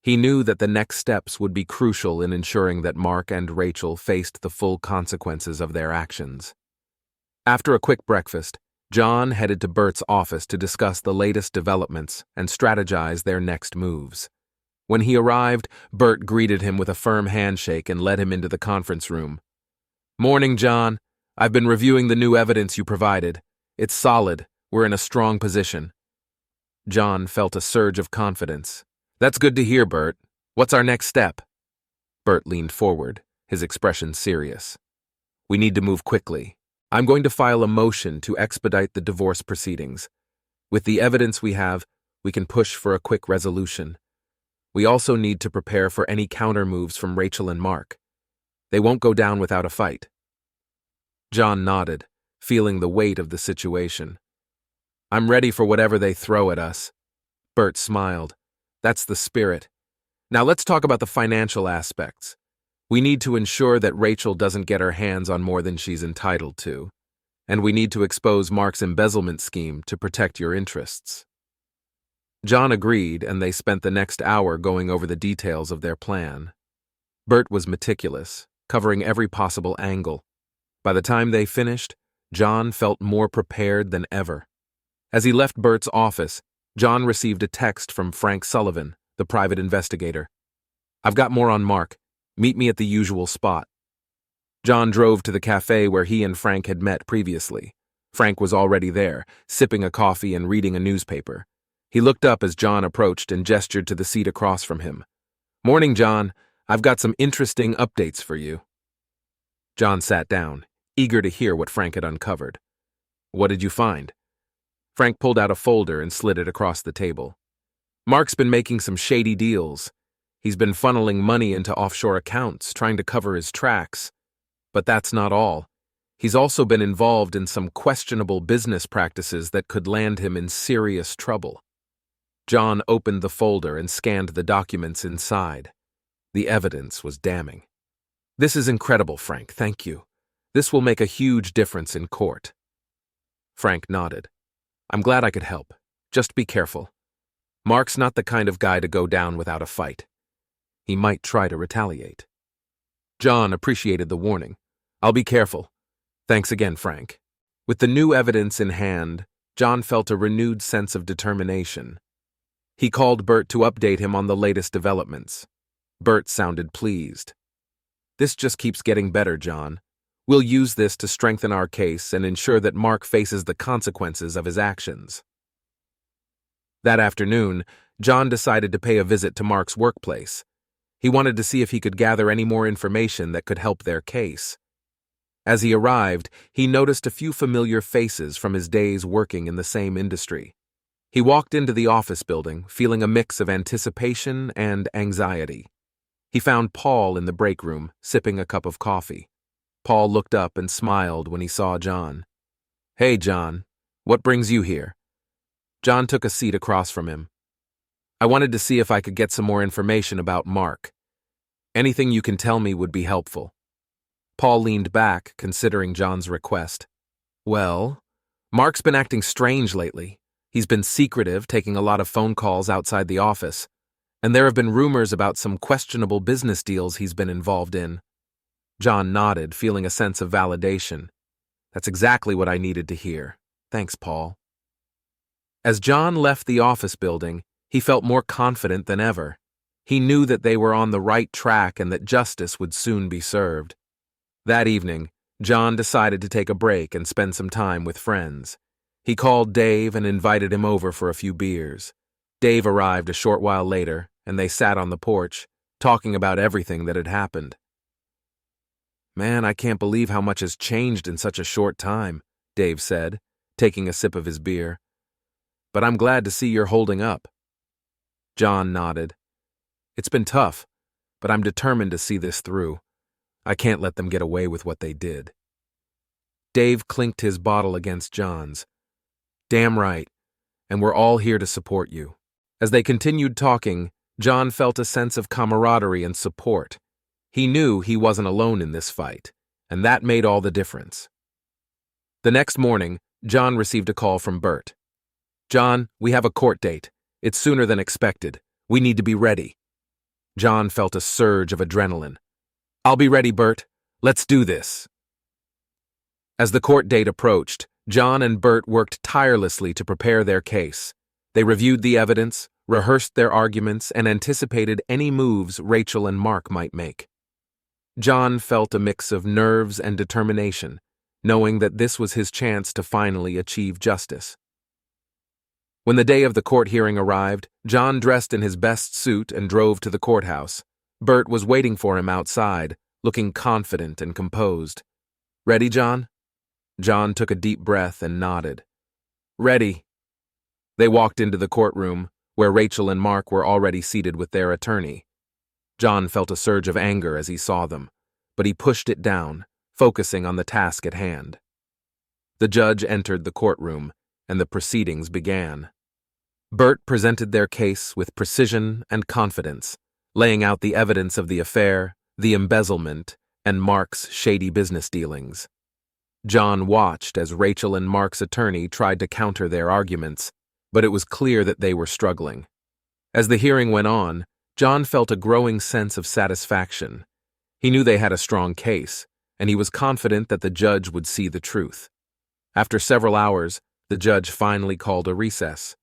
He knew that the next steps would be crucial in ensuring that Mark and Rachel faced the full consequences of their actions. After a quick breakfast, John headed to Bert's office to discuss the latest developments and strategize their next moves. When he arrived, Bert greeted him with a firm handshake and led him into the conference room. "Morning, John. I've been reviewing the new evidence you provided. It's solid. We're in a strong position." John felt a surge of confidence. "That's good to hear, Bert. What's our next step?" Bert leaned forward, his expression serious. We need to move quickly. I'm going to file a motion to expedite the divorce proceedings. With the evidence we have, we can push for a quick resolution. We also need to prepare for any counter moves from Rachel and Mark. They won't go down without a fight. John nodded, feeling the weight of the situation. I'm ready for whatever they throw at us. Bert smiled. That's the spirit. Now let's talk about the financial aspects. We need to ensure that Rachel doesn't get her hands on more than she's entitled to. And we need to expose Mark's embezzlement scheme to protect your interests. John agreed, and they spent the next hour going over the details of their plan. Bert was meticulous, covering every possible angle. By the time they finished, John felt more prepared than ever. As he left Bert's office, John received a text from Frank Sullivan, the private investigator. I've got more on Mark. Meet me at the usual spot. John drove to the cafe where he and Frank had met previously. Frank was already there, sipping a coffee and reading a newspaper. He looked up as John approached and gestured to the seat across from him. Morning, John. I've got some interesting updates for you. John sat down, eager to hear what Frank had uncovered. What did you find? Frank pulled out a folder and slid it across the table. Mark's been making some shady deals. He's been funneling money into offshore accounts, trying to cover his tracks. But that's not all. He's also been involved in some questionable business practices that could land him in serious trouble. John opened the folder and scanned the documents inside. The evidence was damning. This is incredible, Frank, thank you. This will make a huge difference in court. Frank nodded. I'm glad I could help. Just be careful. Mark's not the kind of guy to go down without a fight. He might try to retaliate. John appreciated the warning. I'll be careful. Thanks again, Frank. With the new evidence in hand, John felt a renewed sense of determination. He called Bert to update him on the latest developments. Bert sounded pleased. This just keeps getting better, John. We'll use this to strengthen our case and ensure that Mark faces the consequences of his actions. That afternoon, John decided to pay a visit to Mark's workplace. He wanted to see if he could gather any more information that could help their case. As he arrived, he noticed a few familiar faces from his days working in the same industry. He walked into the office building, feeling a mix of anticipation and anxiety. He found Paul in the break room, sipping a cup of coffee. Paul looked up and smiled when he saw John. Hey, John, what brings you here? John took a seat across from him. I wanted to see if I could get some more information about Mark. Anything you can tell me would be helpful. Paul leaned back, considering John's request. Well, Mark's been acting strange lately. He's been secretive, taking a lot of phone calls outside the office. And there have been rumors about some questionable business deals he's been involved in. John nodded, feeling a sense of validation. That's exactly what I needed to hear. Thanks, Paul. As John left the office building, he felt more confident than ever. He knew that they were on the right track and that justice would soon be served. That evening, John decided to take a break and spend some time with friends. He called Dave and invited him over for a few beers. Dave arrived a short while later, and they sat on the porch, talking about everything that had happened. Man, I can't believe how much has changed in such a short time, Dave said, taking a sip of his beer. But I'm glad to see you're holding up. John nodded. It's been tough, but I'm determined to see this through. I can't let them get away with what they did. Dave clinked his bottle against John's. Damn right, and we're all here to support you. As they continued talking, John felt a sense of camaraderie and support. He knew he wasn't alone in this fight, and that made all the difference. The next morning, John received a call from Bert. John, we have a court date. It's sooner than expected. We need to be ready. John felt a surge of adrenaline. I'll be ready, Bert. Let's do this. As the court date approached, John and Bert worked tirelessly to prepare their case. They reviewed the evidence, rehearsed their arguments, and anticipated any moves Rachel and Mark might make. John felt a mix of nerves and determination, knowing that this was his chance to finally achieve justice. When the day of the court hearing arrived, John dressed in his best suit and drove to the courthouse. Bert was waiting for him outside, looking confident and composed. Ready, John? John took a deep breath and nodded. Ready. They walked into the courtroom, where Rachel and Mark were already seated with their attorney. John felt a surge of anger as he saw them, but he pushed it down, focusing on the task at hand. The judge entered the courtroom, and the proceedings began. Bert presented their case with precision and confidence, laying out the evidence of the affair, the embezzlement, and Mark's shady business dealings. John watched as Rachel and Mark's attorney tried to counter their arguments, but it was clear that they were struggling. As the hearing went on, John felt a growing sense of satisfaction. He knew they had a strong case, and he was confident that the judge would see the truth. After several hours, the judge finally called a recess.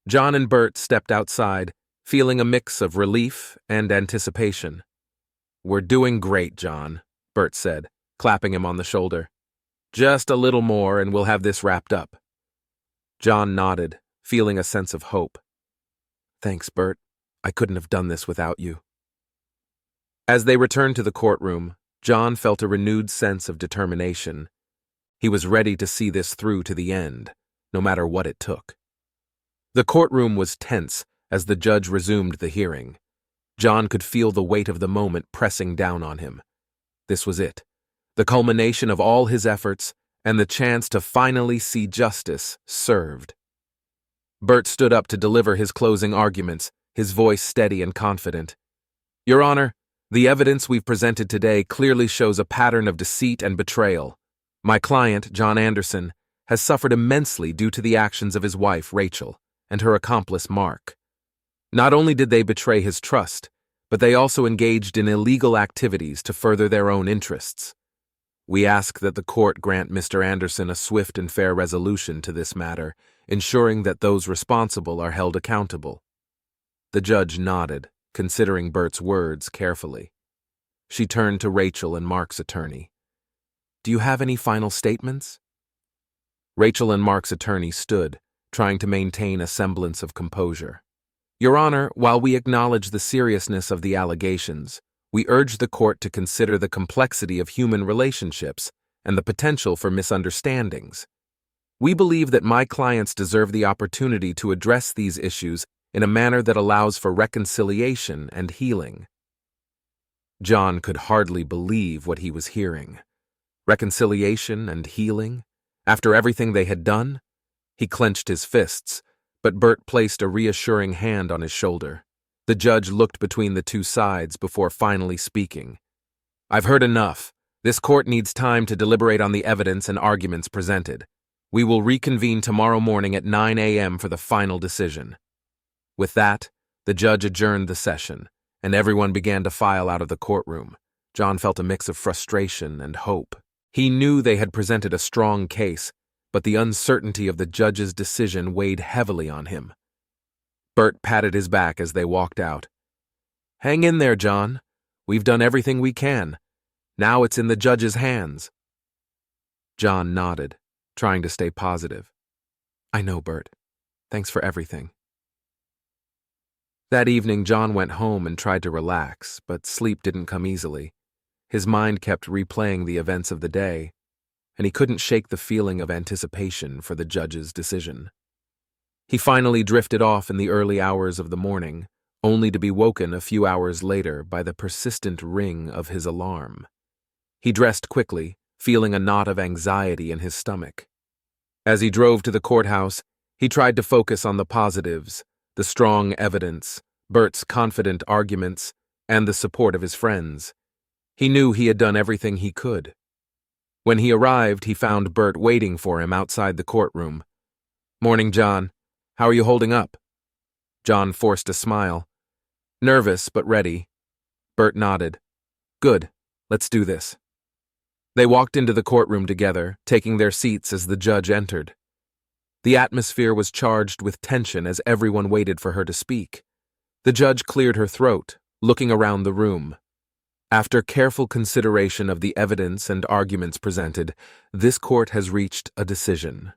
John and Bert stepped outside, feeling a mix of relief and anticipation. "We're doing great, John," Bert said, clapping him on the shoulder. "Just a little more and we'll have this wrapped up." John nodded, feeling a sense of hope. "Thanks, Bert. I couldn't have done this without you." As they returned to the courtroom, John felt a renewed sense of determination. He was ready to see this through to the end, no matter what it took. The courtroom was tense as the judge resumed the hearing. John could feel the weight of the moment pressing down on him. This was it, the culmination of all his efforts and the chance to finally see justice served. Bert stood up to deliver his closing arguments, his voice steady and confident. "Your Honor, the evidence we've presented today clearly shows a pattern of deceit and betrayal. My client, John Anderson, has suffered immensely due to the actions of his wife, Rachel, and her accomplice, Mark. Not only did they betray his trust, but they also engaged in illegal activities to further their own interests. We ask that the court grant Mr. Anderson a swift and fair resolution to this matter, ensuring that those responsible are held accountable." The judge nodded, considering Bert's words carefully. She turned to Rachel and Mark's attorney. "Do you have any final statements?" Rachel and Mark's attorney stood, trying to maintain a semblance of composure. "Your Honor, while we acknowledge the seriousness of the allegations, we urge the court to consider the complexity of human relationships and the potential for misunderstandings. We believe that my clients deserve the opportunity to address these issues in a manner that allows for reconciliation and healing." John could hardly believe what he was hearing. Reconciliation and healing? After everything they had done? He clenched his fists, but Bert placed a reassuring hand on his shoulder. The judge looked between the two sides before finally speaking. "I've heard enough. This court needs time to deliberate on the evidence and arguments presented. We will reconvene tomorrow morning at 9 a.m. for the final decision." With that, the judge adjourned the session, and everyone began to file out of the courtroom. John felt a mix of frustration and hope. He knew they had presented a strong case, but the uncertainty of the judge's decision weighed heavily on him. Bert patted his back as they walked out. "Hang in there, John. We've done everything we can. Now it's in the judge's hands." John nodded, trying to stay positive. "I know, Bert. Thanks for everything." That evening, John went home and tried to relax, but sleep didn't come easily. His mind kept replaying the events of the day, and he couldn't shake the feeling of anticipation for the judge's decision. He finally drifted off in the early hours of the morning, only to be woken a few hours later by the persistent ring of his alarm. He dressed quickly, feeling a knot of anxiety in his stomach. As he drove to the courthouse, he tried to focus on the positives, the strong evidence, Bert's confident arguments, and the support of his friends. He knew he had done everything he could. When he arrived, he found Bert waiting for him outside the courtroom. "Morning, John. How are you holding up?" John forced a smile. "Nervous, but ready." Bert nodded. "Good. Let's do this." They walked into the courtroom together, taking their seats as the judge entered. The atmosphere was charged with tension as everyone waited for her to speak. The judge cleared her throat, looking around the room. "After careful consideration of the evidence and arguments presented, this court has reached a decision.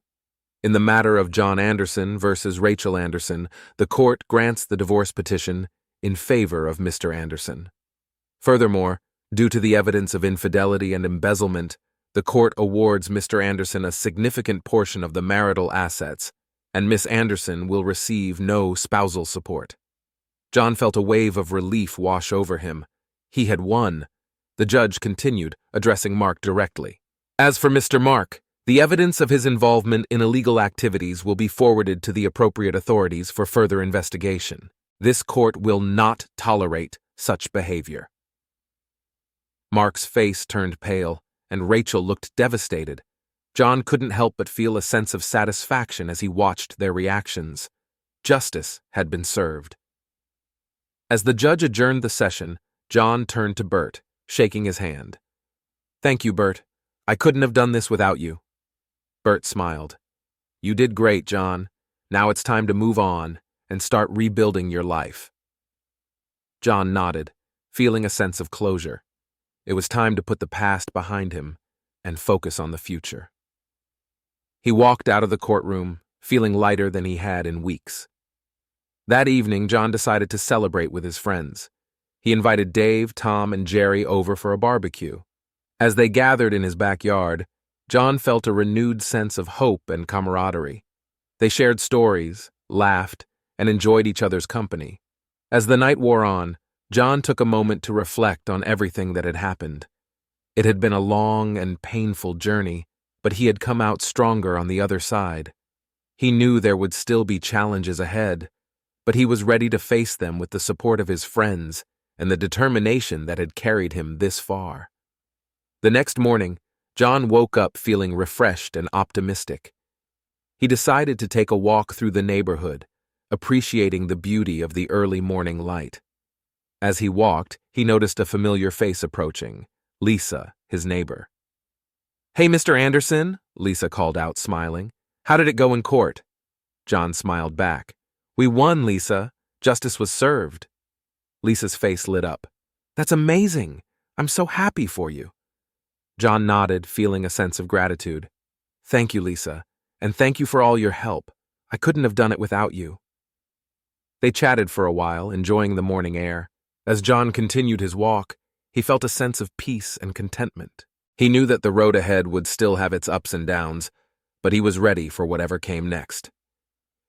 In the matter of John Anderson versus Rachel Anderson, the court grants the divorce petition in favor of Mr. Anderson. Furthermore, due to the evidence of infidelity and embezzlement, The court awards Mr. Anderson a significant portion of the marital assets, and Miss Anderson will receive no spousal support. John felt a wave of relief wash over him. He had won. The judge continued, addressing Mark directly. As for Mr. Mark, the evidence of his involvement in illegal activities will be forwarded to the appropriate authorities for further investigation. This court will not tolerate such behavior. Mark's face turned pale, and Rachel looked devastated. John couldn't help but feel a sense of satisfaction as he watched their reactions. Justice had been served. As the judge adjourned the session, John turned to Bert, shaking his hand. "Thank you, Bert. I couldn't have done this without you." Bert smiled. "You did great, John. Now it's time to move on and start rebuilding your life." John nodded, feeling a sense of closure. It was time to put the past behind him and focus on the future. He walked out of the courtroom, feeling lighter than he had in weeks. That evening, John decided to celebrate with his friends. He invited Dave, Tom, and Jerry over for a barbecue. As they gathered in his backyard, John felt a renewed sense of hope and camaraderie. They shared stories, laughed, and enjoyed each other's company. As the night wore on, John took a moment to reflect on everything that had happened. It had been a long and painful journey, but he had come out stronger on the other side. He knew there would still be challenges ahead, but he was ready to face them with the support of his friends and the determination that had carried him this far. The next morning, John woke up feeling refreshed and optimistic. He decided to take a walk through the neighborhood, appreciating the beauty of the early morning light. As he walked, he noticed a familiar face approaching, Lisa, his neighbor. "Hey, Mr. Anderson," Lisa called out, smiling. "How did it go in court?" John smiled back. "We won, Lisa. Justice was served." Lisa's face lit up. "That's amazing. I'm so happy for you." John nodded, feeling a sense of gratitude. "Thank you, Lisa, and thank you for all your help. I couldn't have done it without you." They chatted for a while, enjoying the morning air. As John continued his walk, he felt a sense of peace and contentment. He knew that the road ahead would still have its ups and downs, but he was ready for whatever came next.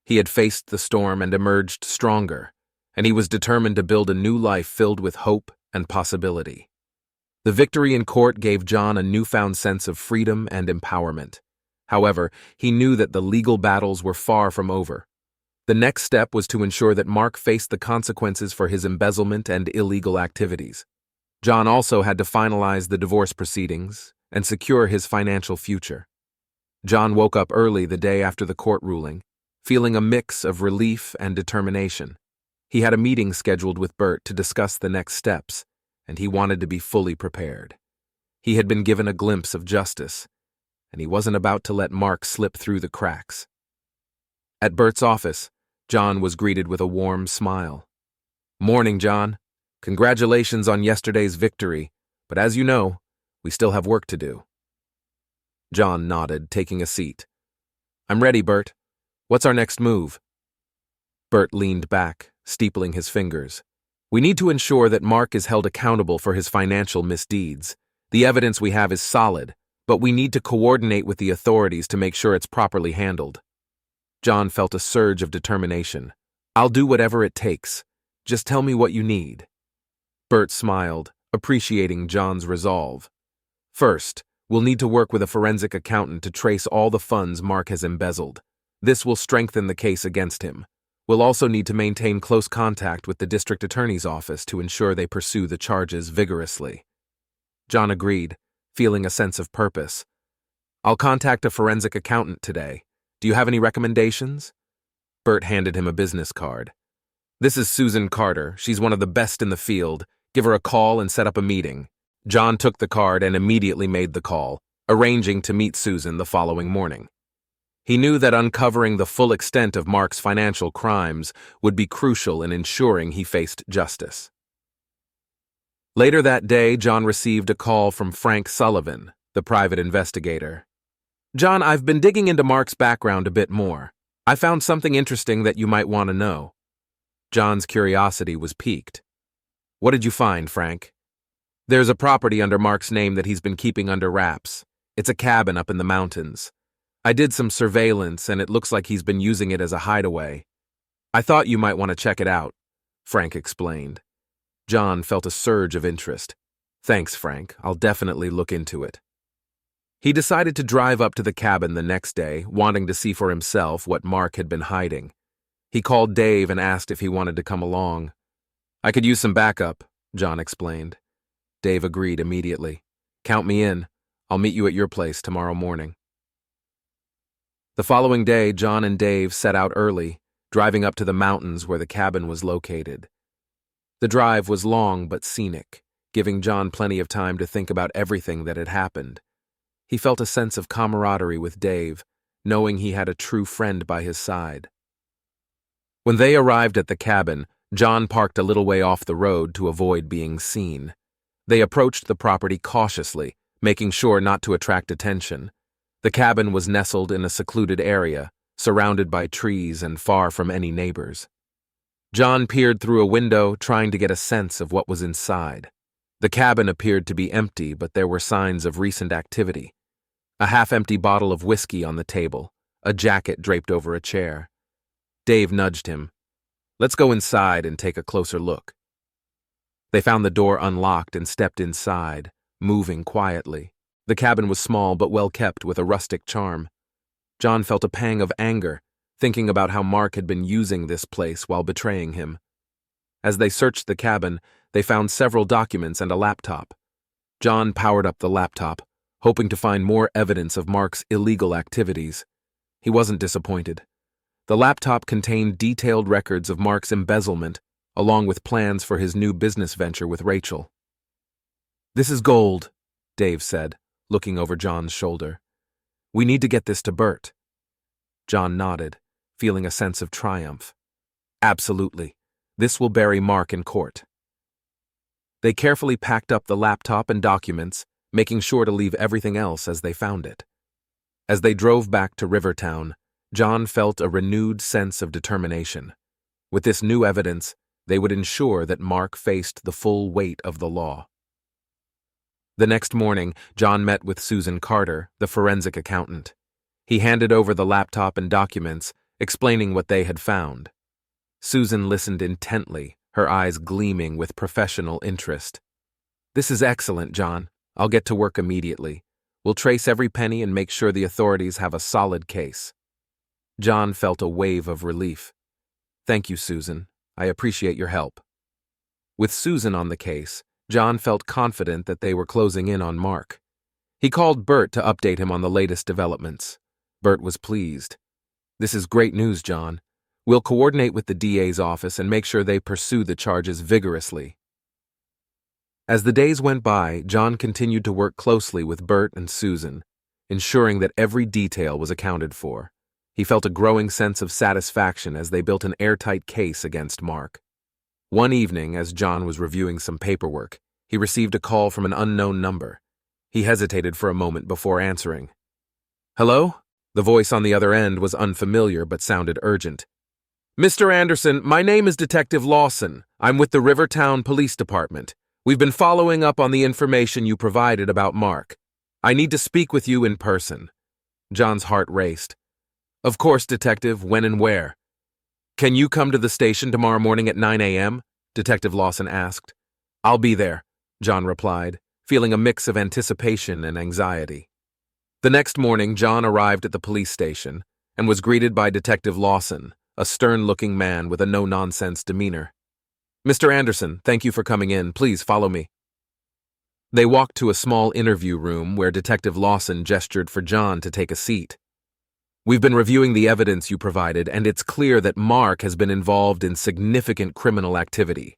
He had faced the storm and emerged stronger, and he was determined to build a new life filled with hope and possibility. The victory in court gave John a newfound sense of freedom and empowerment. However, he knew that the legal battles were far from over. The next step was to ensure that Mark faced the consequences for his embezzlement and illegal activities. John also had to finalize the divorce proceedings and secure his financial future. John woke up early the day after the court ruling, feeling a mix of relief and determination. He had a meeting scheduled with Bert to discuss the next steps, and he wanted to be fully prepared. He had been given a glimpse of justice, and he wasn't about to let Mark slip through the cracks. At Bert's office, John was greeted with a warm smile. "Morning, John. Congratulations on yesterday's victory, but as you know, we still have work to do." John nodded, taking a seat. "I'm ready, Bert. What's our next move?" Bert leaned back, steepling his fingers. "We need to ensure that Mark is held accountable for his financial misdeeds. The evidence we have is solid, but we need to coordinate with the authorities to make sure it's properly handled." John felt a surge of determination. "I'll do whatever it takes. Just tell me what you need." Bert smiled, appreciating John's resolve. "First, we'll need to work with a forensic accountant to trace all the funds Mark has embezzled. This will strengthen the case against him. We'll also need to maintain close contact with the district attorney's office to ensure they pursue the charges vigorously." John agreed, feeling a sense of purpose. "I'll contact a forensic accountant today. Do you have any recommendations?" Bert handed him a business card. "This is Susan Carter. She's one of the best in the field. Give her a call and set up a meeting." John took the card and immediately made the call, arranging to meet Susan the following morning. He knew that uncovering the full extent of Mark's financial crimes would be crucial in ensuring he faced justice. Later that day, John received a call from Frank Sullivan, the private investigator. "John, I've been digging into Mark's background a bit more. I found something interesting that you might want to know." John's curiosity was piqued. "What did you find, Frank?" "There's a property under Mark's name that he's been keeping under wraps. It's a cabin up in the mountains. I did some surveillance, and it looks like he's been using it as a hideaway. I thought you might want to check it out," Frank explained. John felt a surge of interest. "Thanks, Frank. I'll definitely look into it." He decided to drive up to the cabin the next day, wanting to see for himself what Mark had been hiding. He called Dave and asked if he wanted to come along. "I could use some backup," John explained. Dave agreed immediately. "Count me in. I'll meet you at your place tomorrow morning." The following day, John and Dave set out early, driving up to the mountains where the cabin was located. The drive was long but scenic, giving John plenty of time to think about everything that had happened. He felt a sense of camaraderie with Dave, knowing he had a true friend by his side. When they arrived at the cabin, John parked a little way off the road to avoid being seen. They approached the property cautiously, making sure not to attract attention. The cabin was nestled in a secluded area, surrounded by trees and far from any neighbors. John peered through a window, trying to get a sense of what was inside. The cabin appeared to be empty, but there were signs of recent activity. A half-empty bottle of whiskey on the table, a jacket draped over a chair. Dave nudged him. "Let's go inside and take a closer look." They found the door unlocked and stepped inside, moving quietly. The cabin was small but well kept with a rustic charm. John felt a pang of anger, thinking about how Mark had been using this place while betraying him. As they searched the cabin, they found several documents and a laptop. John powered up the laptop, hoping to find more evidence of Mark's illegal activities. He wasn't disappointed. The laptop contained detailed records of Mark's embezzlement, along with plans for his new business venture with Rachel. "This is gold," Dave said, looking over John's shoulder. "We need to get this to Bert." John nodded, feeling a sense of triumph. "Absolutely. This will bury Mark in court." They carefully packed up the laptop and documents, making sure to leave everything else as they found it. As they drove back to Rivertown, John felt a renewed sense of determination. With this new evidence, they would ensure that Mark faced the full weight of the law. The next morning, John met with Susan Carter, the forensic accountant. He handed over the laptop and documents, explaining what they had found. Susan listened intently, her eyes gleaming with professional interest. "This is excellent, John. I'll get to work immediately. We'll trace every penny and make sure the authorities have a solid case." John felt a wave of relief. "Thank you, Susan. I appreciate your help." With Susan on the case, John felt confident that they were closing in on Mark. He called Bert to update him on the latest developments. Bert was pleased. "This is great news, John. We'll coordinate with the DA's office and make sure they pursue the charges vigorously." As the days went by, John continued to work closely with Bert and Susan, ensuring that every detail was accounted for. He felt a growing sense of satisfaction as they built an airtight case against Mark. One evening, as John was reviewing some paperwork, he received a call from an unknown number. He hesitated for a moment before answering. "Hello?" The voice on the other end was unfamiliar but sounded urgent. "Mr. Anderson, my name is Detective Lawson. I'm with the Rivertown Police Department. We've been following up on the information you provided about Mark. I need to speak with you in person." John's heart raced. "Of course, Detective. When and where?" "Can you come to the station tomorrow morning at 9 a.m.? Detective Lawson asked. "I'll be there," John replied, feeling a mix of anticipation and anxiety. The next morning, John arrived at the police station and was greeted by Detective Lawson, a stern-looking man with a no-nonsense demeanor. "Mr. Anderson, thank you for coming in. Please follow me." They walked to a small interview room where Detective Lawson gestured for John to take a seat. "We've been reviewing the evidence you provided, and it's clear that Mark has been involved in significant criminal activity.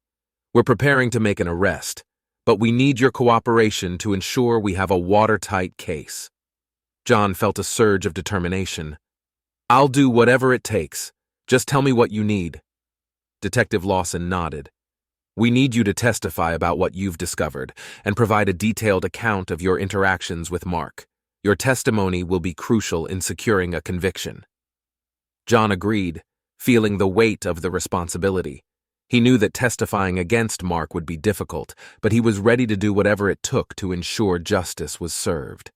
We're preparing to make an arrest, but we need your cooperation to ensure we have a watertight case." John felt a surge of determination. "I'll do whatever it takes. Just tell me what you need." Detective Lawson nodded. "We need you to testify about what you've discovered and provide a detailed account of your interactions with Mark. Your testimony will be crucial in securing a conviction." John agreed, feeling the weight of the responsibility. He knew that testifying against Mark would be difficult, but he was ready to do whatever it took to ensure justice was served.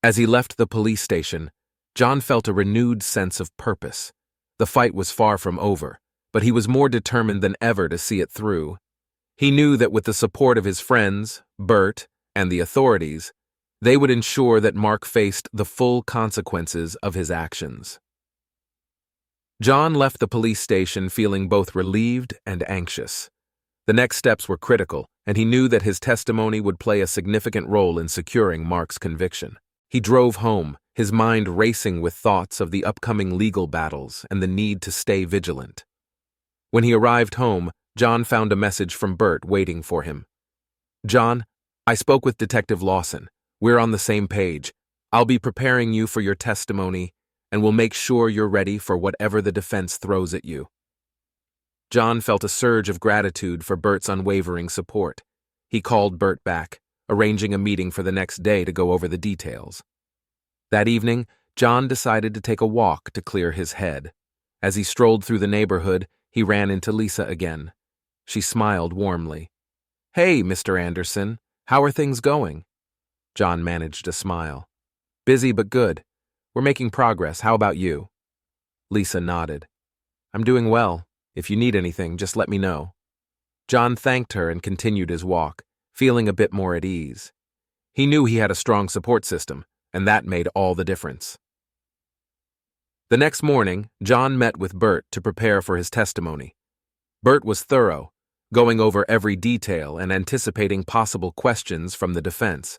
As he left the police station, John felt a renewed sense of purpose. The fight was far from over, but he was more determined than ever to see it through. He knew that with the support of his friends, Bert, and the authorities, they would ensure that Mark faced the full consequences of his actions. John left the police station feeling both relieved and anxious. The next steps were critical, and he knew that his testimony would play a significant role in securing Mark's conviction. He drove home, his mind racing with thoughts of the upcoming legal battles and the need to stay vigilant. When he arrived home, John found a message from Bert waiting for him. "John, I spoke with Detective Lawson. We're on the same page. I'll be preparing you for your testimony, and we'll make sure you're ready for whatever the defense throws at you." John felt a surge of gratitude for Bert's unwavering support. He called Bert back, arranging a meeting for the next day to go over the details. That evening, John decided to take a walk to clear his head. As he strolled through the neighborhood, he ran into Lisa again. She smiled warmly. "Hey, Mr. Anderson, how are things going?" John managed a smile. "Busy but good. We're making progress. How about you?" Lisa nodded. "I'm doing well. If you need anything, just let me know." John thanked her and continued his walk, feeling a bit more at ease. He knew he had a strong support system, and that made all the difference. The next morning, John met with Bert to prepare for his testimony. Bert was thorough, going over every detail and anticipating possible questions from the defense.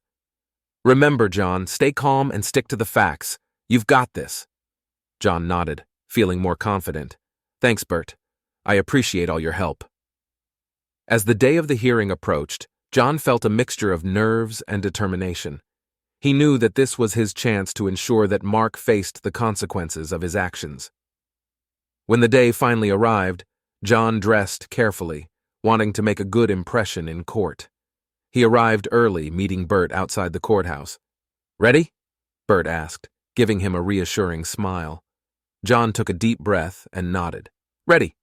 "Remember, John, stay calm and stick to the facts. You've got this." John nodded, feeling more confident. "Thanks, Bert. I appreciate all your help." As the day of the hearing approached, John felt a mixture of nerves and determination. He knew that this was his chance to ensure that Mark faced the consequences of his actions. When the day finally arrived, John dressed carefully, wanting to make a good impression in court. He arrived early, meeting Bert outside the courthouse. "Ready?" Bert asked, giving him a reassuring smile. John took a deep breath and nodded. "Ready."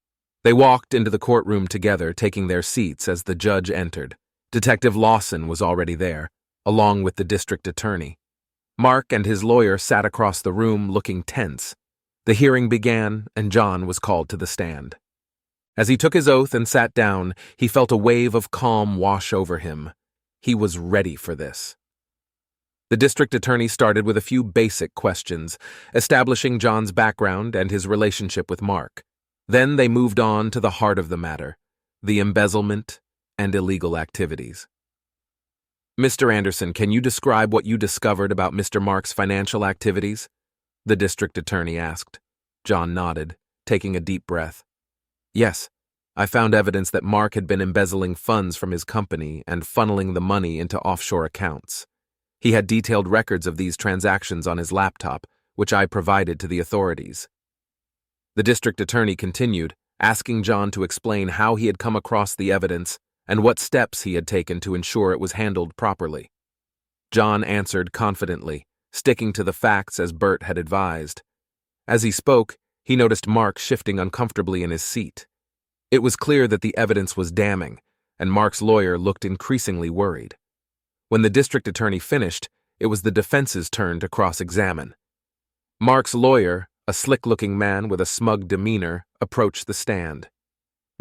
They walked into the courtroom together, taking their seats as the judge entered. Detective Lawson was already there, along with the district attorney. Mark and his lawyer sat across the room, looking tense. The hearing began, and John was called to the stand. As he took his oath and sat down, he felt a wave of calm wash over him. He was ready for this. The district attorney started with a few basic questions, establishing John's background and his relationship with Mark. Then they moved on to the heart of the matter, the embezzlement and illegal activities. "Mr. Anderson, can you describe what you discovered about Mr. Mark's financial activities?" the district attorney asked. John nodded, taking a deep breath. "Yes, I found evidence that Mark had been embezzling funds from his company and funneling the money into offshore accounts. He had detailed records of these transactions on his laptop, which I provided to the authorities." The district attorney continued, asking John to explain how he had come across the evidence and what steps he had taken to ensure it was handled properly. John answered confidently, sticking to the facts as Bert had advised. As he spoke, he noticed Mark shifting uncomfortably in his seat. It was clear that the evidence was damning, and Mark's lawyer looked increasingly worried. When the district attorney finished, it was the defense's turn to cross-examine. Mark's lawyer, a slick-looking man with a smug demeanor, approached the stand.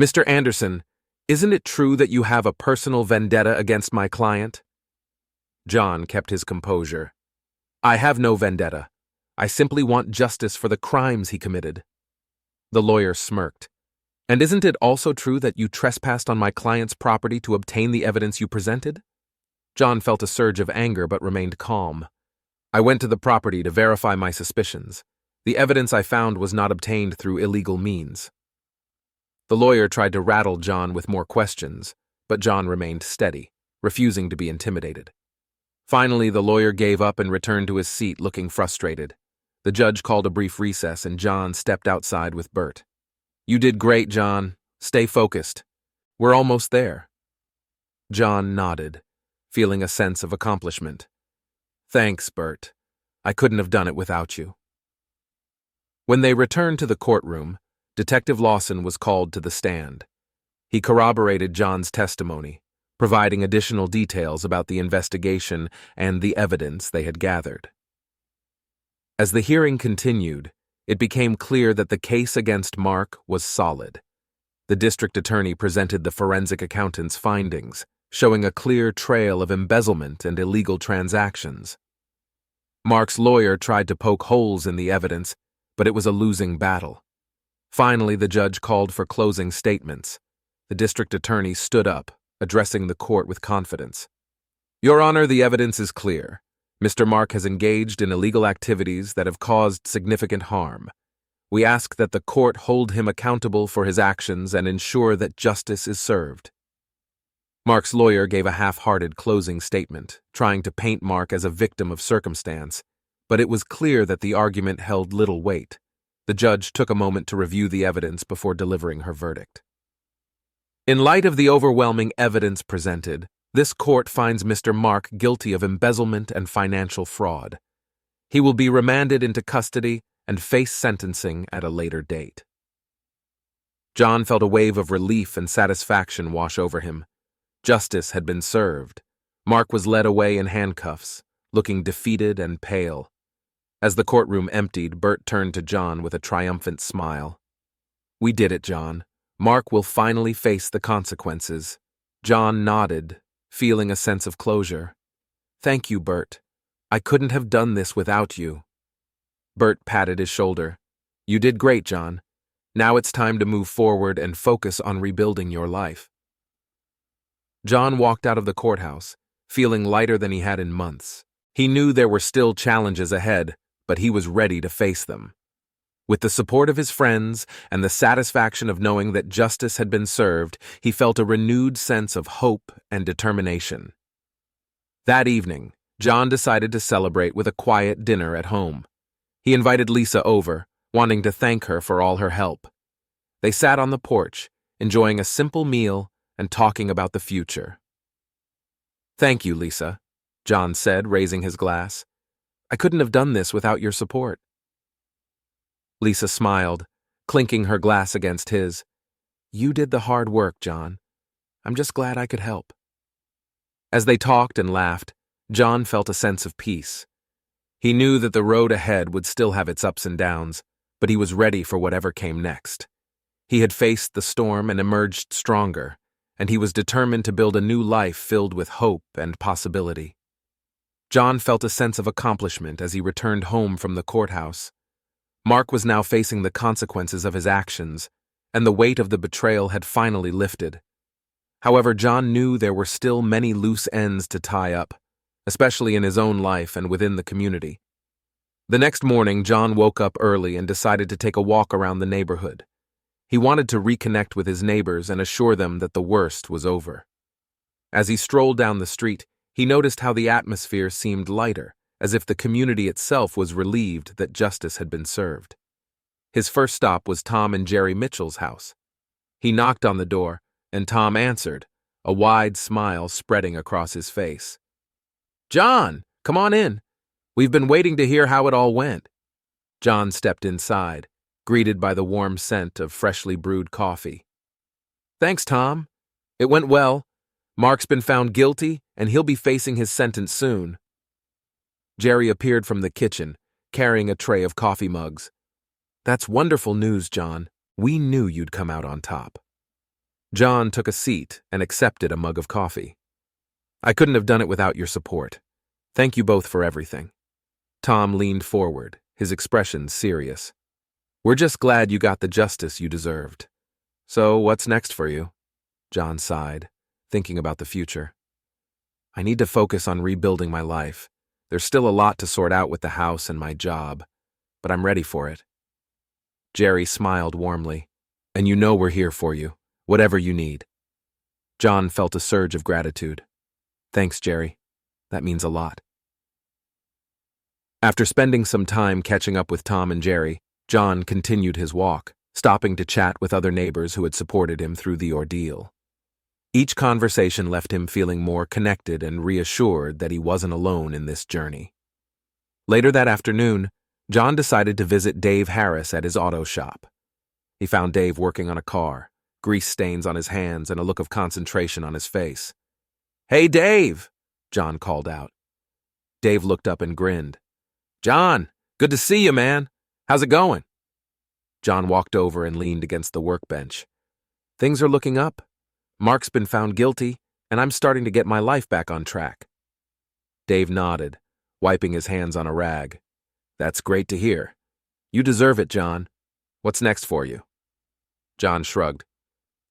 "Mr. Anderson, isn't it true that you have a personal vendetta against my client?" John kept his composure. "I have no vendetta. I simply want justice for the crimes he committed." The lawyer smirked. "And isn't it also true that you trespassed on my client's property to obtain the evidence you presented?" John felt a surge of anger but remained calm. "I went to the property to verify my suspicions. The evidence I found was not obtained through illegal means." The lawyer tried to rattle John with more questions, but John remained steady, refusing to be intimidated. Finally, the lawyer gave up and returned to his seat, looking frustrated. The judge called a brief recess, and John stepped outside with Bert. "You did great, John. Stay focused. We're almost there." John nodded, feeling a sense of accomplishment. "Thanks, Bert. I couldn't have done it without you." When they returned to the courtroom, Detective Lawson was called to the stand. He corroborated John's testimony, providing additional details about the investigation and the evidence they had gathered. As the hearing continued, it became clear that the case against Mark was solid. The district attorney presented the forensic accountant's findings, showing a clear trail of embezzlement and illegal transactions. Mark's lawyer tried to poke holes in the evidence, but it was a losing battle. Finally, the judge called for closing statements. The district attorney stood up, addressing the court with confidence. "Your Honor, the evidence is clear. Mr. Mark has engaged in illegal activities that have caused significant harm. We ask that the court hold him accountable for his actions and ensure that justice is served." Mark's lawyer gave a half-hearted closing statement, trying to paint Mark as a victim of circumstance, but it was clear that the argument held little weight. The judge took a moment to review the evidence before delivering her verdict. In light of the overwhelming evidence presented, this court finds Mr. Mark guilty of embezzlement and financial fraud. He will be remanded into custody and face sentencing at a later date. John felt a wave of relief and satisfaction wash over him. Justice had been served. Mark was led away in handcuffs, looking defeated and pale. As the courtroom emptied, Bert turned to John with a triumphant smile. "We did it, John. Mark will finally face the consequences." John nodded, feeling a sense of closure. "Thank you, Bert. I couldn't have done this without you." Bert patted his shoulder. "You did great, John. Now it's time to move forward and focus on rebuilding your life." John walked out of the courthouse, feeling lighter than he had in months. He knew there were still challenges ahead, but he was ready to face them. With the support of his friends and the satisfaction of knowing that justice had been served, he felt a renewed sense of hope and determination. That evening, John decided to celebrate with a quiet dinner at home. He invited Lisa over, wanting to thank her for all her help. They sat on the porch, enjoying a simple meal and talking about the future. "Thank you, Lisa," John said, raising his glass. "I couldn't have done this without your support." Lisa smiled, clinking her glass against his. "You did the hard work, John. I'm just glad I could help." As they talked and laughed, John felt a sense of peace. He knew that the road ahead would still have its ups and downs, but he was ready for whatever came next. He had faced the storm and emerged stronger, and he was determined to build a new life filled with hope and possibility. John felt a sense of accomplishment as he returned home from the courthouse. Mark was now facing the consequences of his actions, and the weight of the betrayal had finally lifted. However, John knew there were still many loose ends to tie up, especially in his own life and within the community. The next morning, John woke up early and decided to take a walk around the neighborhood. He wanted to reconnect with his neighbors and assure them that the worst was over. As he strolled down the street, he noticed how the atmosphere seemed lighter, as if the community itself was relieved that justice had been served. His first stop was Tom and Jerry Mitchell's house. He knocked on the door, and Tom answered, a wide smile spreading across his face. "John, come on in. We've been waiting to hear how it all went." John stepped inside, greeted by the warm scent of freshly brewed coffee. "Thanks, Tom. It went well. Mark's been found guilty, and he'll be facing his sentence soon." Jerry appeared from the kitchen, carrying a tray of coffee mugs. "That's wonderful news, John. We knew you'd come out on top." John took a seat and accepted a mug of coffee. "I couldn't have done it without your support. Thank you both for everything." Tom leaned forward, his expression serious. "We're just glad you got the justice you deserved. So, what's next for you?" John sighed, thinking about the future. "I need to focus on rebuilding my life. There's still a lot to sort out with the house and my job, but I'm ready for it." Jerry smiled warmly. "And you know we're here for you, whatever you need." John felt a surge of gratitude. "Thanks, Jerry. That means a lot." After spending some time catching up with Tom and Jerry, John continued his walk, stopping to chat with other neighbors who had supported him through the ordeal. Each conversation left him feeling more connected and reassured that he wasn't alone in this journey. Later that afternoon, John decided to visit Dave Harris at his auto shop. He found Dave working on a car, grease stains on his hands and a look of concentration on his face. "Hey, Dave!" John called out. Dave looked up and grinned. "John, Good to see you, man. How's it going? John walked over and leaned against the workbench. Things are looking up. Mark's been found guilty, and I'm starting to get my life back on track. Dave nodded, wiping his hands on a rag. That's great to hear. You deserve it, John. What's next for you? John shrugged.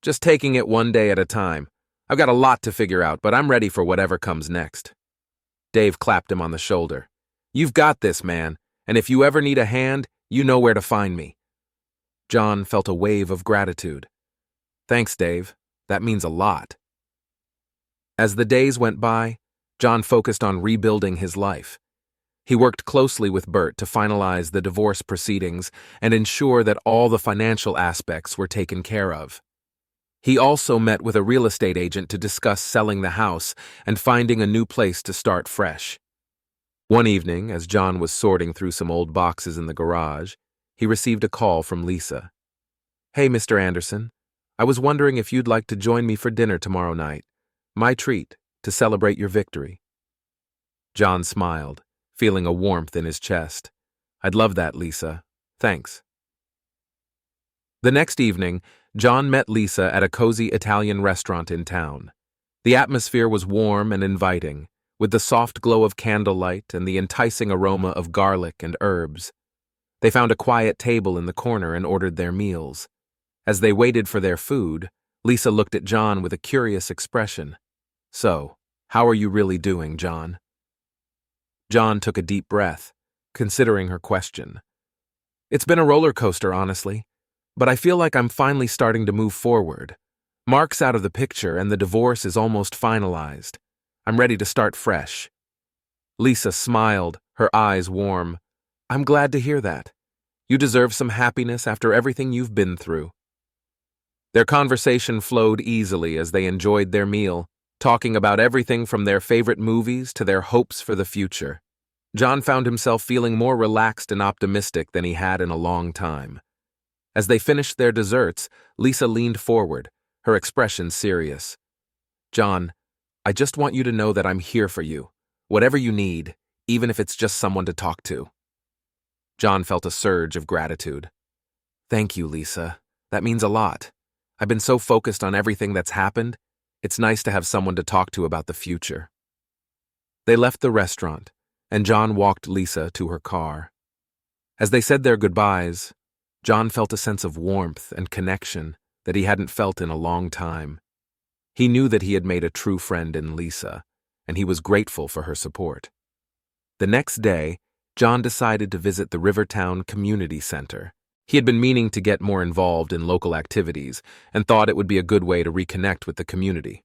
Just taking it one day at a time. I've got a lot to figure out, but I'm ready for whatever comes next. Dave clapped him on the shoulder. You've got this, man, and if you ever need a hand, you know where to find me. John felt a wave of gratitude. Thanks, Dave. That means a lot. As the days went by, John focused on rebuilding his life. He worked closely with Bert to finalize the divorce proceedings and ensure that all the financial aspects were taken care of. He also met with a real estate agent to discuss selling the house and finding a new place to start fresh. One evening, as John was sorting through some old boxes in the garage, he received a call from Lisa. Hey, Mr. Anderson. I was wondering if you'd like to join me for dinner tomorrow night. My treat, to celebrate your victory. John smiled, feeling a warmth in his chest. I'd love that, Lisa. Thanks. The next evening, John met Lisa at a cozy Italian restaurant in town. The atmosphere was warm and inviting, with the soft glow of candlelight and the enticing aroma of garlic and herbs. They found a quiet table in the corner and ordered their meals. As they waited for their food, Lisa looked at John with a curious expression. So, how are you really doing, John? John took a deep breath, considering her question. It's been a roller coaster, honestly, but I feel like I'm finally starting to move forward. Mark's out of the picture and the divorce is almost finalized. I'm ready to start fresh. Lisa smiled, her eyes warm. I'm glad to hear that. You deserve some happiness after everything you've been through. Their conversation flowed easily as they enjoyed their meal, talking about everything from their favorite movies to their hopes for the future. John found himself feeling more relaxed and optimistic than he had in a long time. As they finished their desserts, Lisa leaned forward, her expression serious. John, I just want you to know that I'm here for you, whatever you need, even if it's just someone to talk to. John felt a surge of gratitude. Thank you, Lisa. That means a lot. I've been so focused on everything that's happened, it's nice to have someone to talk to about the future. They left the restaurant, and John walked Lisa to her car. As they said their goodbyes, John felt a sense of warmth and connection that he hadn't felt in a long time. He knew that he had made a true friend in Lisa, and he was grateful for her support. The next day, John decided to visit the Rivertown Community Center. He had been meaning to get more involved in local activities and thought it would be a good way to reconnect with the community.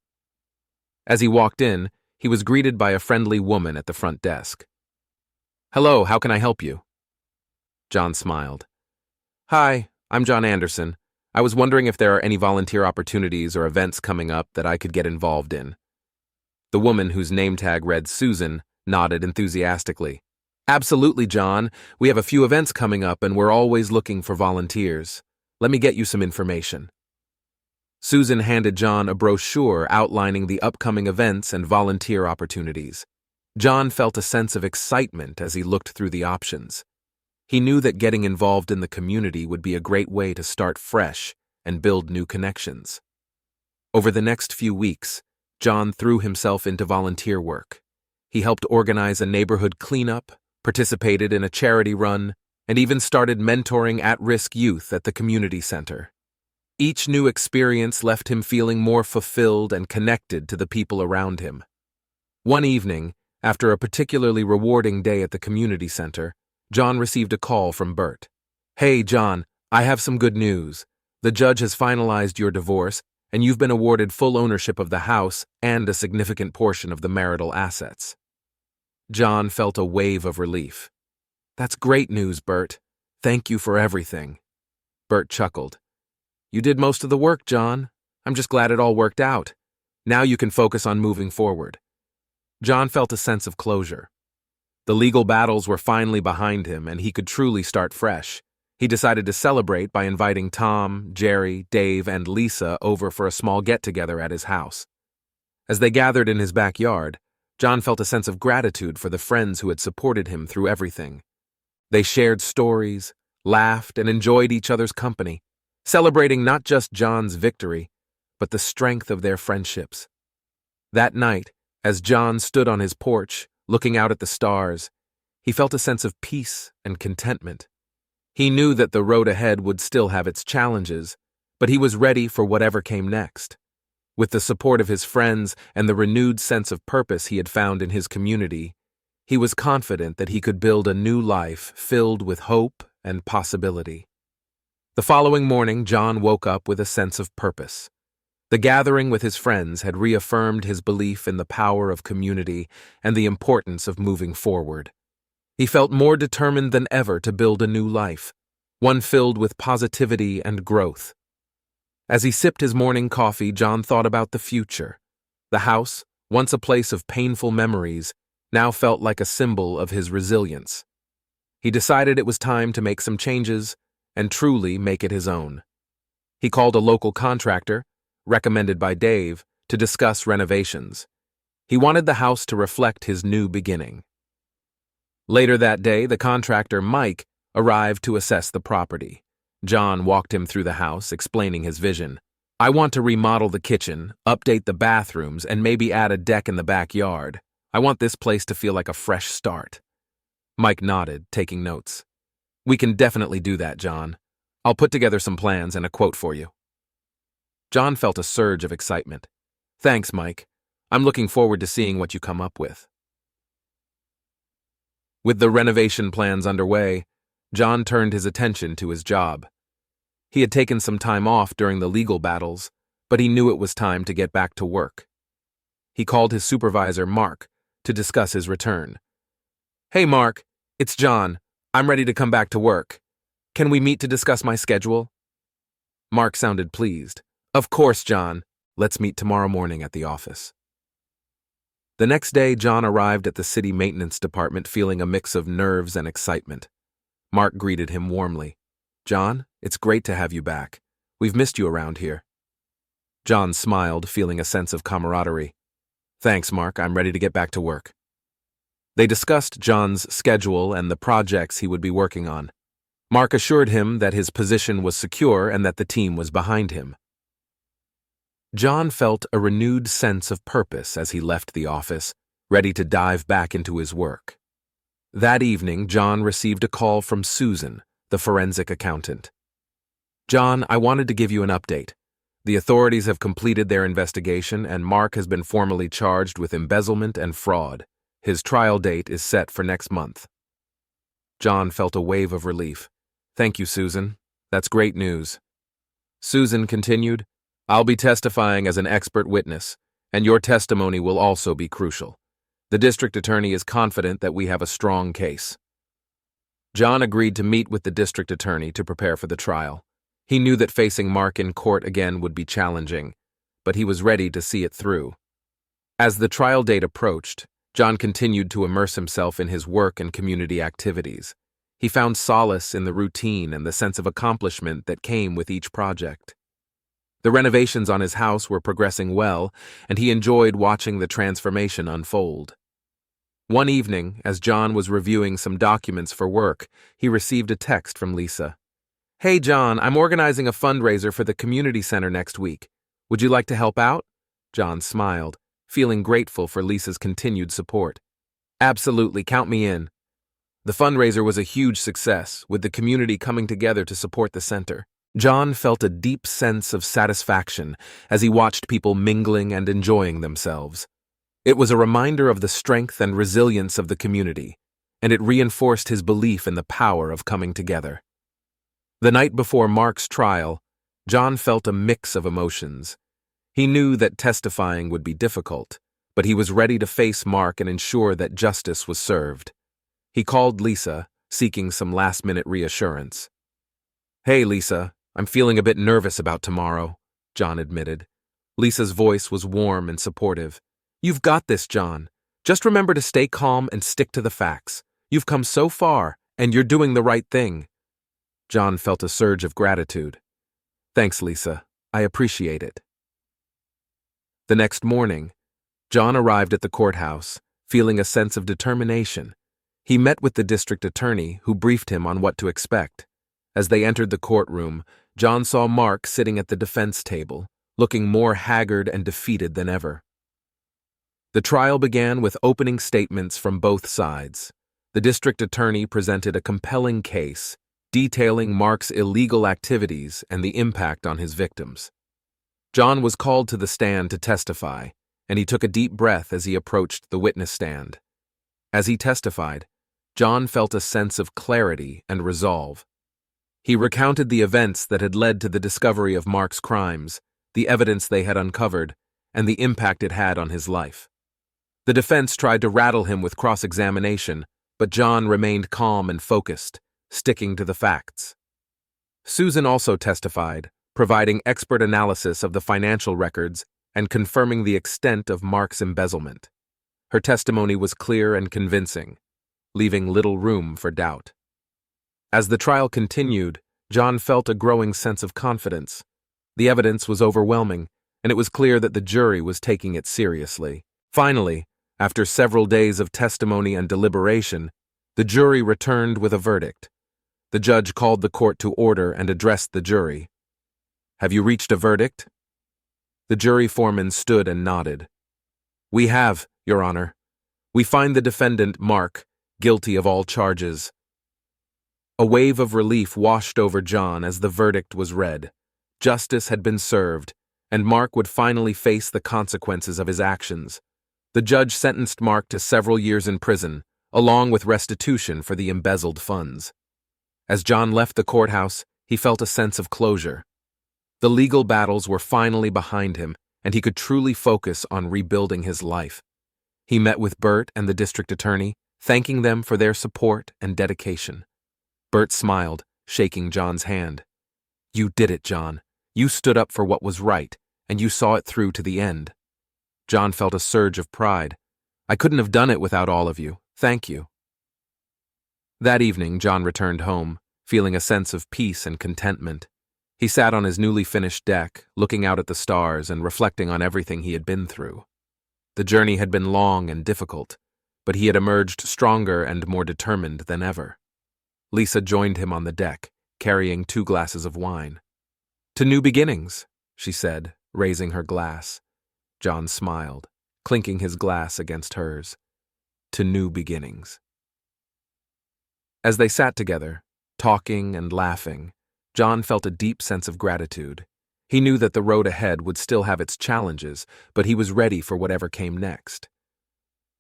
As he walked in, he was greeted by a friendly woman at the front desk. Hello, how can I help you? John smiled. Hi, I'm John Anderson. I was wondering if there are any volunteer opportunities or events coming up that I could get involved in. The woman, whose name tag read Susan, nodded enthusiastically. Absolutely, John. We have a few events coming up and we're always looking for volunteers. Let me get you some information. Susan handed John a brochure outlining the upcoming events and volunteer opportunities. John felt a sense of excitement as he looked through the options. He knew that getting involved in the community would be a great way to start fresh and build new connections. Over the next few weeks, John threw himself into volunteer work. He helped organize a neighborhood cleanup, participated in a charity run, and even started mentoring at-risk youth at the community center. Each new experience left him feeling more fulfilled and connected to the people around him. One evening, after a particularly rewarding day at the community center, John received a call from Bert. Hey, John, I have some good news. The judge has finalized your divorce, and you've been awarded full ownership of the house and a significant portion of the marital assets. John felt a wave of relief. That's great news, Bert. Thank you for everything. Bert chuckled. You did most of the work, John. I'm just glad it all worked out. Now you can focus on moving forward. John felt a sense of closure. The legal battles were finally behind him, and he could truly start fresh. He decided to celebrate by inviting Tom, Jerry, Dave, and Lisa over for a small get-together at his house. As they gathered in his backyard, John felt a sense of gratitude for the friends who had supported him through everything. They shared stories, laughed, and enjoyed each other's company, celebrating not just John's victory, but the strength of their friendships. That night, as John stood on his porch, looking out at the stars, he felt a sense of peace and contentment. He knew that the road ahead would still have its challenges, but he was ready for whatever came next. With the support of his friends and the renewed sense of purpose he had found in his community, he was confident that he could build a new life filled with hope and possibility. The following morning, John woke up with a sense of purpose. The gathering with his friends had reaffirmed his belief in the power of community and the importance of moving forward. He felt more determined than ever to build a new life, one filled with positivity and growth. As he sipped his morning coffee, John thought about the future. The house, once a place of painful memories, now felt like a symbol of his resilience. He decided it was time to make some changes and truly make it his own. He called a local contractor, recommended by Dave, to discuss renovations. He wanted the house to reflect his new beginning. Later that day, the contractor, Mike, arrived to assess the property. John walked him through the house, explaining his vision. "I want to remodel the kitchen, update the bathrooms, and maybe add a deck in the backyard. I want this place to feel like a fresh start." Mike nodded, taking notes. "We can definitely do that, John. I'll put together some plans and a quote for you." John felt a surge of excitement. "Thanks, Mike. I'm looking forward to seeing what you come up with." With the renovation plans underway, John turned his attention to his job. He had taken some time off during the legal battles, but he knew it was time to get back to work. He called his supervisor, Mark, to discuss his return. "Hey, Mark, it's John. I'm ready to come back to work. Can we meet to discuss my schedule?" Mark sounded pleased. "Of course, John. Let's meet tomorrow morning at the office." The next day, John arrived at the city maintenance department feeling a mix of nerves and excitement. Mark greeted him warmly. "John, it's great to have you back. We've missed you around here." John smiled, feeling a sense of camaraderie. "Thanks, Mark. I'm ready to get back to work." They discussed John's schedule and the projects he would be working on. Mark assured him that his position was secure and that the team was behind him. John felt a renewed sense of purpose as he left the office, ready to dive back into his work. That evening, John received a call from Susan, the forensic accountant. "John, I wanted to give you an update. The authorities have completed their investigation and Mark has been formally charged with embezzlement and fraud. His trial date is set for next month." John felt a wave of relief. "Thank you, Susan. That's great news." Susan continued, "I'll be testifying as an expert witness, and your testimony will also be crucial. The district attorney is confident that we have a strong case." John agreed to meet with the district attorney to prepare for the trial. He knew that facing Mark in court again would be challenging, but he was ready to see it through. As the trial date approached, John continued to immerse himself in his work and community activities. He found solace in the routine and the sense of accomplishment that came with each project. The renovations on his house were progressing well, and he enjoyed watching the transformation unfold. One evening, as John was reviewing some documents for work, he received a text from Lisa. "Hey, John, I'm organizing a fundraiser for the community center next week. Would you like to help out?" John smiled, feeling grateful for Lisa's continued support. "Absolutely, count me in." The fundraiser was a huge success, with the community coming together to support the center. John felt a deep sense of satisfaction as he watched people mingling and enjoying themselves. It was a reminder of the strength and resilience of the community, and it reinforced his belief in the power of coming together. The night before Mark's trial, John felt a mix of emotions. He knew that testifying would be difficult, but he was ready to face Mark and ensure that justice was served. He called Lisa, seeking some last-minute reassurance. "Hey, Lisa, I'm feeling a bit nervous about tomorrow," John admitted. Lisa's voice was warm and supportive. "You've got this, John. Just remember to stay calm and stick to the facts. You've come so far, and you're doing the right thing." John felt a surge of gratitude. "Thanks, Lisa. I appreciate it." The next morning, John arrived at the courthouse, feeling a sense of determination. He met with the district attorney, who briefed him on what to expect. As they entered the courtroom, John saw Mark sitting at the defense table, looking more haggard and defeated than ever. The trial began with opening statements from both sides. The district attorney presented a compelling case, detailing Mark's illegal activities and the impact on his victims. John was called to the stand to testify, and he took a deep breath as he approached the witness stand. As he testified, John felt a sense of clarity and resolve. He recounted the events that had led to the discovery of Mark's crimes, the evidence they had uncovered, and the impact it had on his life. The defense tried to rattle him with cross-examination, but John remained calm and focused, sticking to the facts. Susan also testified, providing expert analysis of the financial records and confirming the extent of Mark's embezzlement. Her testimony was clear and convincing, leaving little room for doubt. As the trial continued, John felt a growing sense of confidence. The evidence was overwhelming, and it was clear that the jury was taking it seriously. Finally, after several days of testimony and deliberation, the jury returned with a verdict. The judge called the court to order and addressed the jury. "Have you reached a verdict?" The jury foreman stood and nodded. "We have, Your Honor. We find the defendant, Mark, guilty of all charges." A wave of relief washed over John as the verdict was read. Justice had been served, and Mark would finally face the consequences of his actions. The judge sentenced Mark to several years in prison, along with restitution for the embezzled funds. As John left the courthouse, he felt a sense of closure. The legal battles were finally behind him, and he could truly focus on rebuilding his life. He met with Bert and the district attorney, thanking them for their support and dedication. Bert smiled, shaking John's hand. "You did it, John. You stood up for what was right, and you saw it through to the end." John felt a surge of pride. "I couldn't have done it without all of you. Thank you." That evening, John returned home, feeling a sense of peace and contentment. He sat on his newly finished deck, looking out at the stars and reflecting on everything he had been through. The journey had been long and difficult, but he had emerged stronger and more determined than ever. Lisa joined him on the deck, carrying 2 glasses of wine. "To new beginnings," she said, raising her glass. John smiled, clinking his glass against hers. "To new beginnings." As they sat together, talking and laughing, John felt a deep sense of gratitude. He knew that the road ahead would still have its challenges, but he was ready for whatever came next.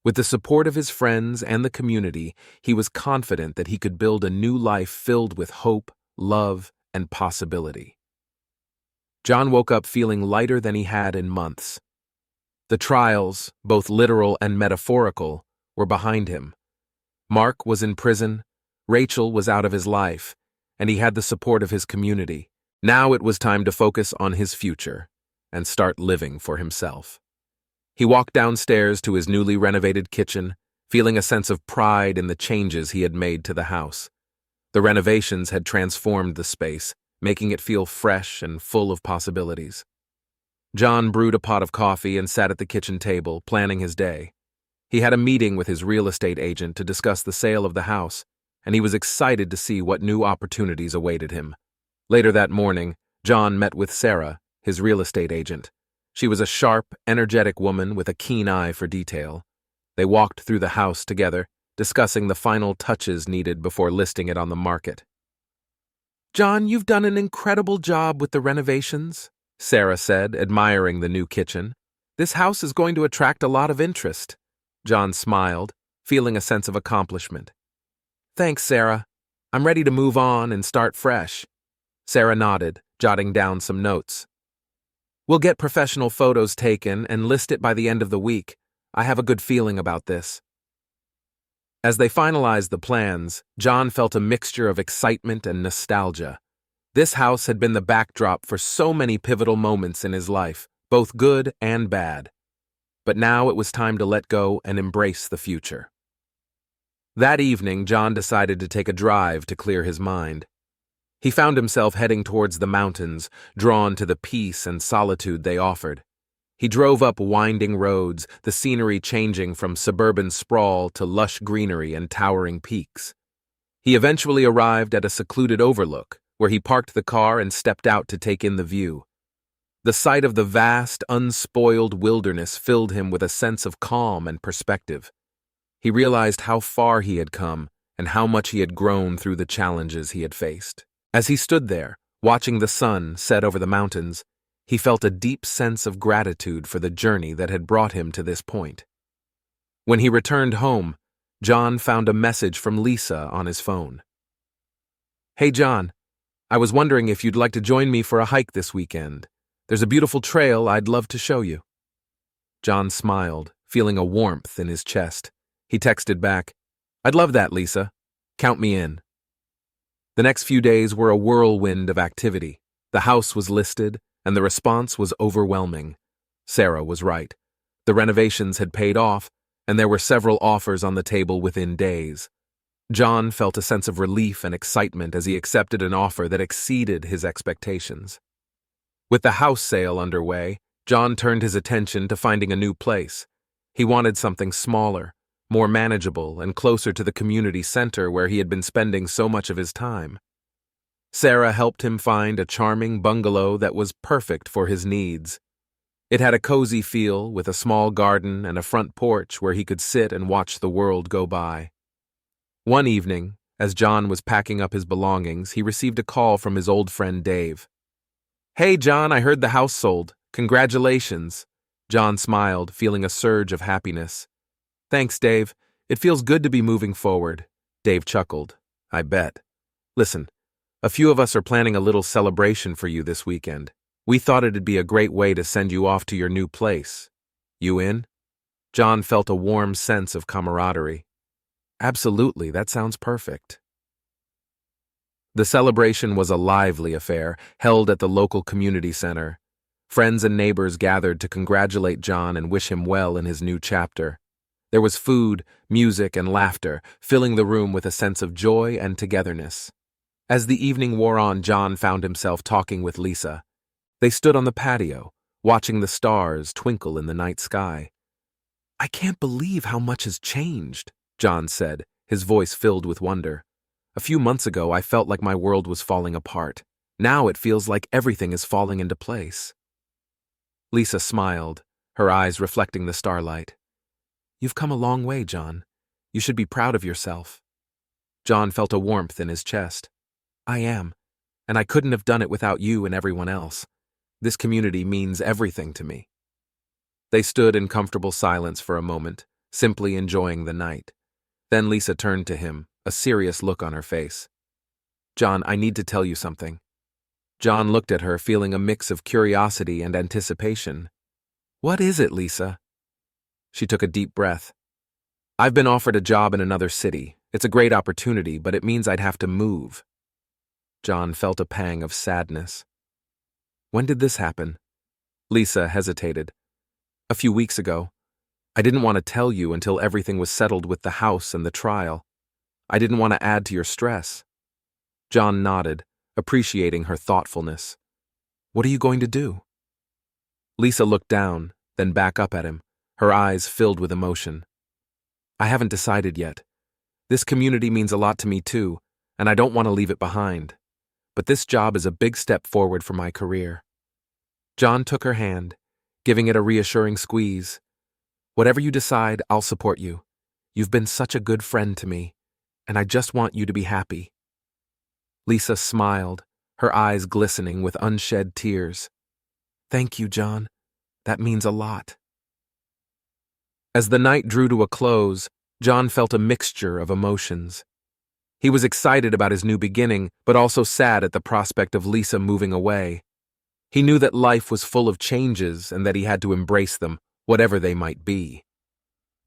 With the support of his friends and the community, he was confident that he could build a new life filled with hope, love, and possibility. John woke up feeling lighter than he had in months. The trials, both literal and metaphorical, were behind him. Mark was in prison, Rachel was out of his life, and he had the support of his community. Now it was time to focus on his future and start living for himself. He walked downstairs to his newly renovated kitchen, feeling a sense of pride in the changes he had made to the house. The renovations had transformed the space, making it feel fresh and full of possibilities. John brewed a pot of coffee and sat at the kitchen table, planning his day. He had a meeting with his real estate agent to discuss the sale of the house, and he was excited to see what new opportunities awaited him. Later that morning, John met with Sarah, his real estate agent. She was a sharp, energetic woman with a keen eye for detail. They walked through the house together, discussing the final touches needed before listing it on the market. "John, you've done an incredible job with the renovations," Sarah said, admiring the new kitchen. "This house is going to attract a lot of interest." John smiled, feeling a sense of accomplishment. "Thanks, Sarah. I'm ready to move on and start fresh." Sarah nodded, jotting down some notes. "We'll get professional photos taken and list it by the end of the week. I have a good feeling about this." As they finalized the plans, John felt a mixture of excitement and nostalgia. This house had been the backdrop for so many pivotal moments in his life, both good and bad. But now it was time to let go and embrace the future. That evening, John decided to take a drive to clear his mind. He found himself heading towards the mountains, drawn to the peace and solitude they offered. He drove up winding roads, the scenery changing from suburban sprawl to lush greenery and towering peaks. He eventually arrived at a secluded overlook, where he parked the car and stepped out to take in the view. The sight of the vast, unspoiled wilderness filled him with a sense of calm and perspective. He realized how far he had come and how much he had grown through the challenges he had faced. As he stood there, watching the sun set over the mountains, he felt a deep sense of gratitude for the journey that had brought him to this point. When he returned home, John found a message from Lisa on his phone. "Hey John, I was wondering if you'd like to join me for a hike this weekend. There's a beautiful trail I'd love to show you." John smiled, feeling a warmth in his chest. He texted back, "I'd love that, Lisa. Count me in." The next few days were a whirlwind of activity. The house was listed, and the response was overwhelming. Sarah was right. The renovations had paid off, and there were several offers on the table within days. John felt a sense of relief and excitement as he accepted an offer that exceeded his expectations. With the house sale underway, John turned his attention to finding a new place. He wanted something smaller, more manageable, and closer to the community center where he had been spending so much of his time. Sarah helped him find a charming bungalow that was perfect for his needs. It had a cozy feel with a small garden and a front porch where he could sit and watch the world go by. One evening, as John was packing up his belongings, he received a call from his old friend Dave. "Hey John, I heard the house sold. Congratulations." John smiled, feeling a surge of happiness. "Thanks, Dave. It feels good to be moving forward." Dave chuckled. "I bet. Listen, a few of us are planning a little celebration for you this weekend. We thought it'd be a great way to send you off to your new place. You in?" John felt a warm sense of camaraderie. "Absolutely, that sounds perfect." The celebration was a lively affair, held at the local community center. Friends and neighbors gathered to congratulate John and wish him well in his new chapter. There was food, music, and laughter, filling the room with a sense of joy and togetherness. As the evening wore on, John found himself talking with Lisa. They stood on the patio, watching the stars twinkle in the night sky. "I can't believe how much has changed," John said, his voice filled with wonder. "A few months ago, I felt like my world was falling apart. Now it feels like everything is falling into place." Lisa smiled, her eyes reflecting the starlight. "You've come a long way, John. You should be proud of yourself." John felt a warmth in his chest. "I am, and I couldn't have done it without you and everyone else. This community means everything to me." They stood in comfortable silence for a moment, simply enjoying the night. Then Lisa turned to him, a serious look on her face. "John, I need to tell you something." John looked at her, feeling a mix of curiosity and anticipation. "What is it, Lisa?" She took a deep breath. "I've been offered a job in another city. It's a great opportunity, but it means I'd have to move." John felt a pang of sadness. "When did this happen?" Lisa hesitated. "A few weeks ago. I didn't want to tell you until everything was settled with the house and the trial. I didn't want to add to your stress." John nodded, appreciating her thoughtfulness. "What are you going to do?" Lisa looked down, then back up at him, her eyes filled with emotion. "I haven't decided yet. This community means a lot to me too, and I don't want to leave it behind. But this job is a big step forward for my career." John took her hand, giving it a reassuring squeeze. "Whatever you decide, I'll support you. You've been such a good friend to me, and I just want you to be happy." Lisa smiled, her eyes glistening with unshed tears. "Thank you, John. That means a lot." As the night drew to a close, John felt a mixture of emotions. He was excited about his new beginning, but also sad at the prospect of Lisa moving away. He knew that life was full of changes and that he had to embrace them, whatever they might be.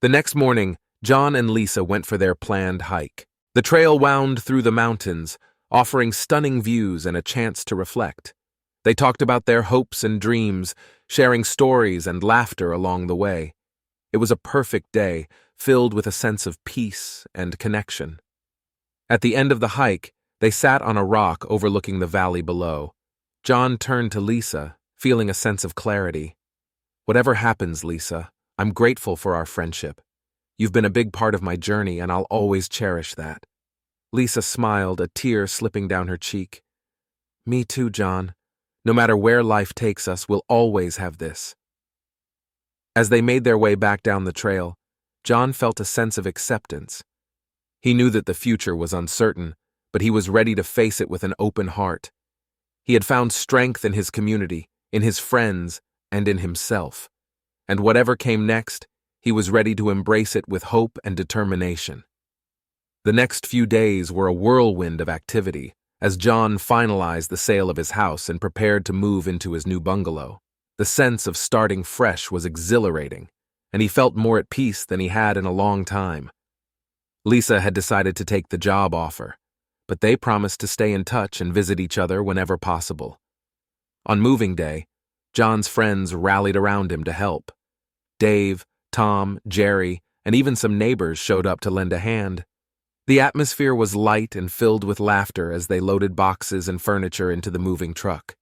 The next morning, John and Lisa went for their planned hike. The trail wound through the mountains, offering stunning views and a chance to reflect. They talked about their hopes and dreams, sharing stories and laughter along the way. It was a perfect day, filled with a sense of peace and connection. At the end of the hike, they sat on a rock overlooking the valley below. John turned to Lisa, feeling a sense of clarity. Whatever happens, Lisa, I'm grateful for our friendship. You've been a big part of my journey, and I'll always cherish that. Lisa smiled, a tear slipping down her cheek. Me too, John. No matter where life takes us, we'll always have this. As they made their way back down the trail, John felt a sense of acceptance. He knew that the future was uncertain, but he was ready to face it with an open heart. He had found strength in his community, in his friends, and in himself. And whatever came next, he was ready to embrace it with hope and determination. The next few days were a whirlwind of activity, as John finalized the sale of his house and prepared to move into his new bungalow. The sense of starting fresh was exhilarating, and he felt more at peace than he had in a long time. Lisa had decided to take the job offer, but they promised to stay in touch and visit each other whenever possible. On moving day, John's friends rallied around him to help. Dave, Tom, Jerry, and even some neighbors showed up to lend a hand. The atmosphere was light and filled with laughter as they loaded boxes and furniture into the moving truck.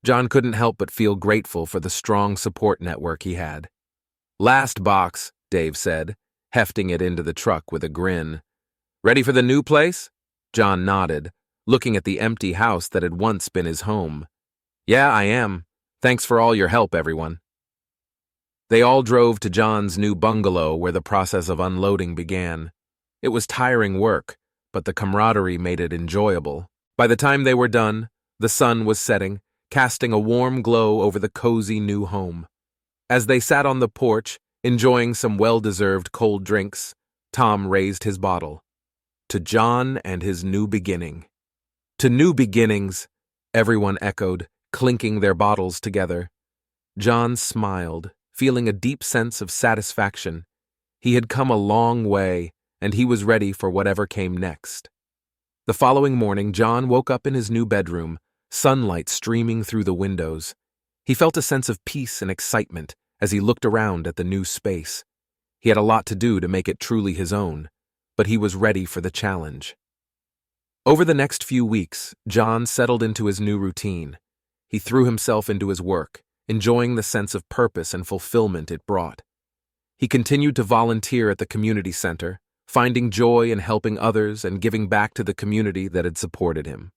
John couldn't help but feel grateful for the strong support network he had. "Last box," Dave said, hefting it into the truck with a grin. "Ready for the new place?" John nodded, looking at the empty house that had once been his home. "Yeah, I am. Thanks for all your help, everyone." They all drove to John's new bungalow where the process of unloading began. It was tiring work, but the camaraderie made it enjoyable. By the time they were done, the sun was setting, casting a warm glow over the cozy new home. As they sat on the porch, enjoying some well-deserved cold drinks, Tom raised his bottle. "To John and his new beginning." "To new beginnings," everyone echoed, clinking their bottles together. John smiled, feeling a deep sense of satisfaction. He had come a long way, and he was ready for whatever came next. The following morning, John woke up in his new bedroom, sunlight streaming through the windows. He felt a sense of peace and excitement as he looked around at the new space. He had a lot to do to make it truly his own, but he was ready for the challenge. Over the next few weeks, John settled into his new routine. He threw himself into his work, enjoying the sense of purpose and fulfillment it brought. He continued to volunteer at the community center, finding joy in helping others and giving back to the community that had supported him.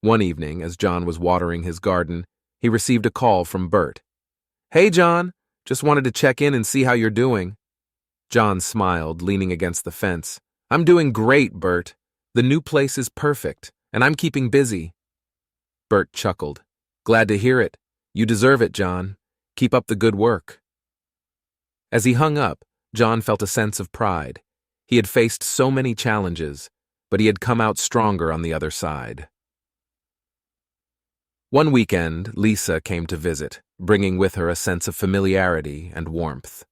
One evening, as John was watering his garden, he received a call from Bert. "Hey, John, just wanted to check in and see how you're doing." John smiled, leaning against the fence. "I'm doing great, Bert. The new place is perfect, and I'm keeping busy." Bert chuckled. "Glad to hear it. You deserve it, John. Keep up the good work." As he hung up, John felt a sense of pride. He had faced so many challenges, but he had come out stronger on the other side. One weekend, Lisa came to visit, bringing with her a sense of familiarity and warmth.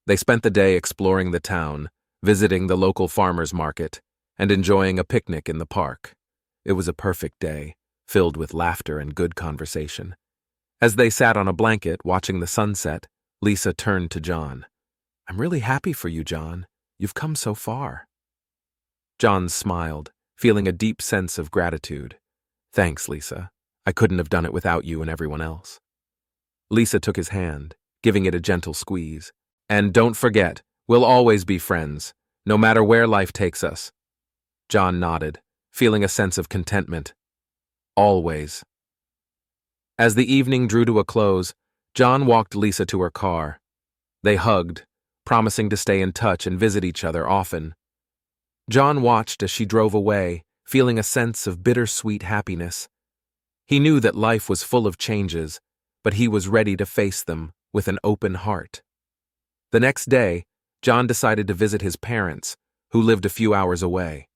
They spent the day exploring the town, visiting the local farmers market, and enjoying a picnic in the park. It was a perfect day, filled with laughter and good conversation. As they sat on a blanket watching the sunset, Lisa turned to John. "I'm really happy for you, John. You've come so far." John smiled, feeling a deep sense of gratitude. "Thanks, Lisa. I couldn't have done it without you and everyone else." Lisa took his hand, giving it a gentle squeeze. "And don't forget, we'll always be friends, no matter where life takes us." John nodded, feeling a sense of contentment. "Always." As the evening drew to a close, John walked Lisa to her car. They hugged, promising to stay in touch and visit each other often. John watched as she drove away, feeling a sense of bittersweet happiness. He knew that life was full of changes, but he was ready to face them with an open heart. The next day, John decided to visit his parents, who lived a few hours away.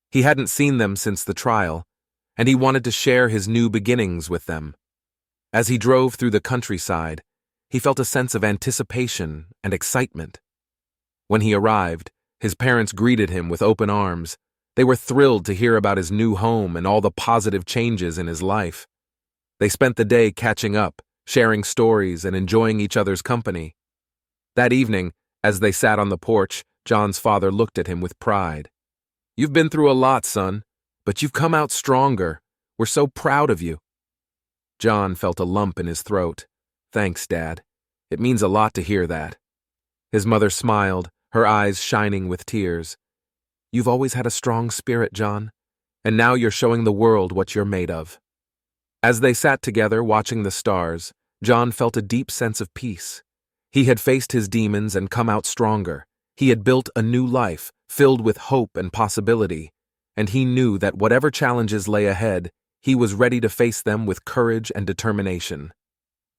He hadn't seen them since the trial, and he wanted to share his new beginnings with them. As he drove through the countryside, he felt a sense of anticipation and excitement. When he arrived, his parents greeted him with open arms. They were thrilled to hear about his new home and all the positive changes in his life. They spent the day catching up, sharing stories, and enjoying each other's company. That evening, as they sat on the porch, John's father looked at him with pride. "You've been through a lot, son, but you've come out stronger. We're so proud of you." John felt a lump in his throat. Thanks, Dad. It means a lot to hear that. His mother smiled, her eyes shining with tears. You've always had a strong spirit, John, and now you're showing the world what you're made of. As they sat together watching the stars, John felt a deep sense of peace. He had faced his demons and come out stronger. He had built a new life, filled with hope and possibility, and he knew that whatever challenges lay ahead, he was ready to face them with courage and determination.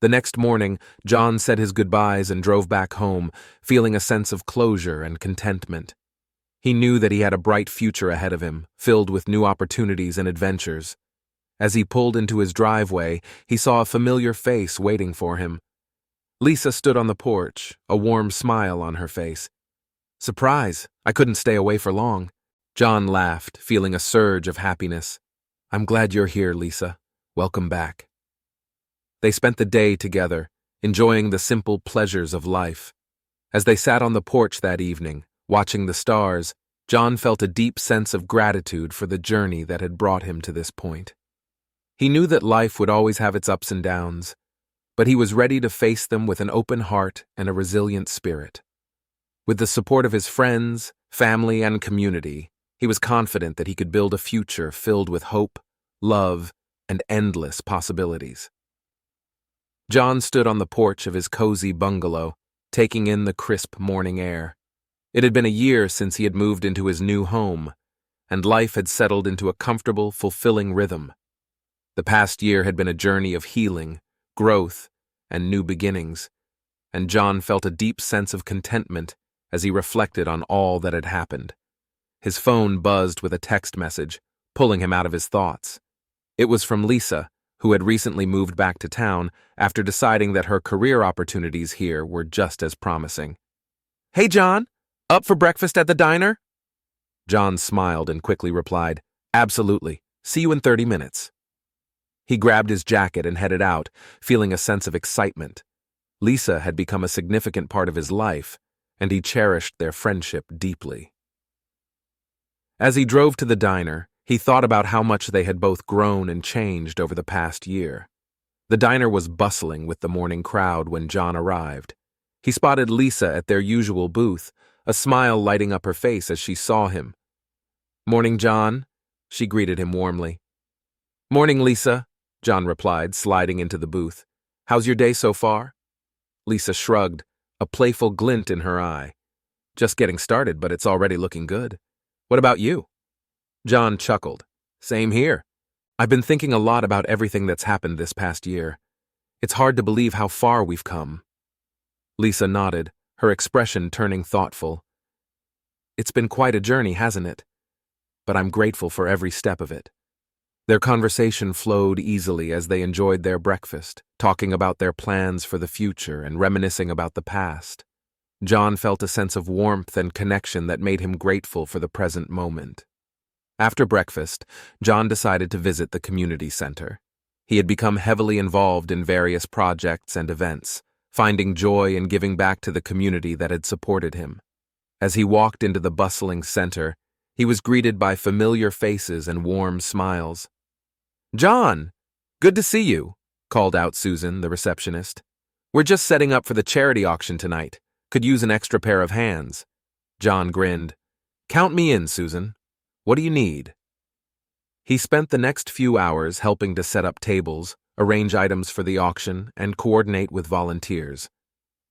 The next morning, John said his goodbyes and drove back home, feeling a sense of closure and contentment. He knew that he had a bright future ahead of him, filled with new opportunities and adventures. As he pulled into his driveway, he saw a familiar face waiting for him. Lisa stood on the porch, a warm smile on her face. Surprise! I couldn't stay away for long. John laughed, feeling a surge of happiness. I'm glad you're here, Lisa. Welcome back. They spent the day together, enjoying the simple pleasures of life. As they sat on the porch that evening, watching the stars, John felt a deep sense of gratitude for the journey that had brought him to this point. He knew that life would always have its ups and downs, but he was ready to face them with an open heart and a resilient spirit. With the support of his friends, family, and community, he was confident that he could build a future filled with hope, love, and endless possibilities. John stood on the porch of his cozy bungalow, taking in the crisp morning air. It had been a year since he had moved into his new home, and life had settled into a comfortable, fulfilling rhythm. The past year had been a journey of healing, growth, and new beginnings, and John felt a deep sense of contentment as he reflected on all that had happened. His phone buzzed with a text message, pulling him out of his thoughts. It was from Lisa, who had recently moved back to town after deciding that her career opportunities here were just as promising. Hey, John, up for breakfast at the diner? John smiled and quickly replied, Absolutely. See you in 30 minutes. He grabbed his jacket and headed out, feeling a sense of excitement. Lisa had become a significant part of his life, and he cherished their friendship deeply. As he drove to the diner, he thought about how much they had both grown and changed over the past year. The diner was bustling with the morning crowd when John arrived. He spotted Lisa at their usual booth, a smile lighting up her face as she saw him. Morning, John, she greeted him warmly. Morning, Lisa, John replied, sliding into the booth. How's your day so far? Lisa shrugged, a playful glint in her eye. Just getting started, but it's already looking good. What about you? John chuckled. Same here. I've been thinking a lot about everything that's happened this past year. It's hard to believe how far we've come. Lisa nodded, her expression turning thoughtful. It's been quite a journey, hasn't it? But I'm grateful for every step of it. Their conversation flowed easily as they enjoyed their breakfast, talking about their plans for the future and reminiscing about the past. John felt a sense of warmth and connection that made him grateful for the present moment. After breakfast, John decided to visit the community center. He had become heavily involved in various projects and events, finding joy in giving back to the community that had supported him. As he walked into the bustling center, he was greeted by familiar faces and warm smiles. John, good to see you, called out Susan, the receptionist. We're just setting up for the charity auction tonight. Could use an extra pair of hands. John grinned. Count me in, Susan. What do you need? He spent the next few hours helping to set up tables, arrange items for the auction, and coordinate with volunteers.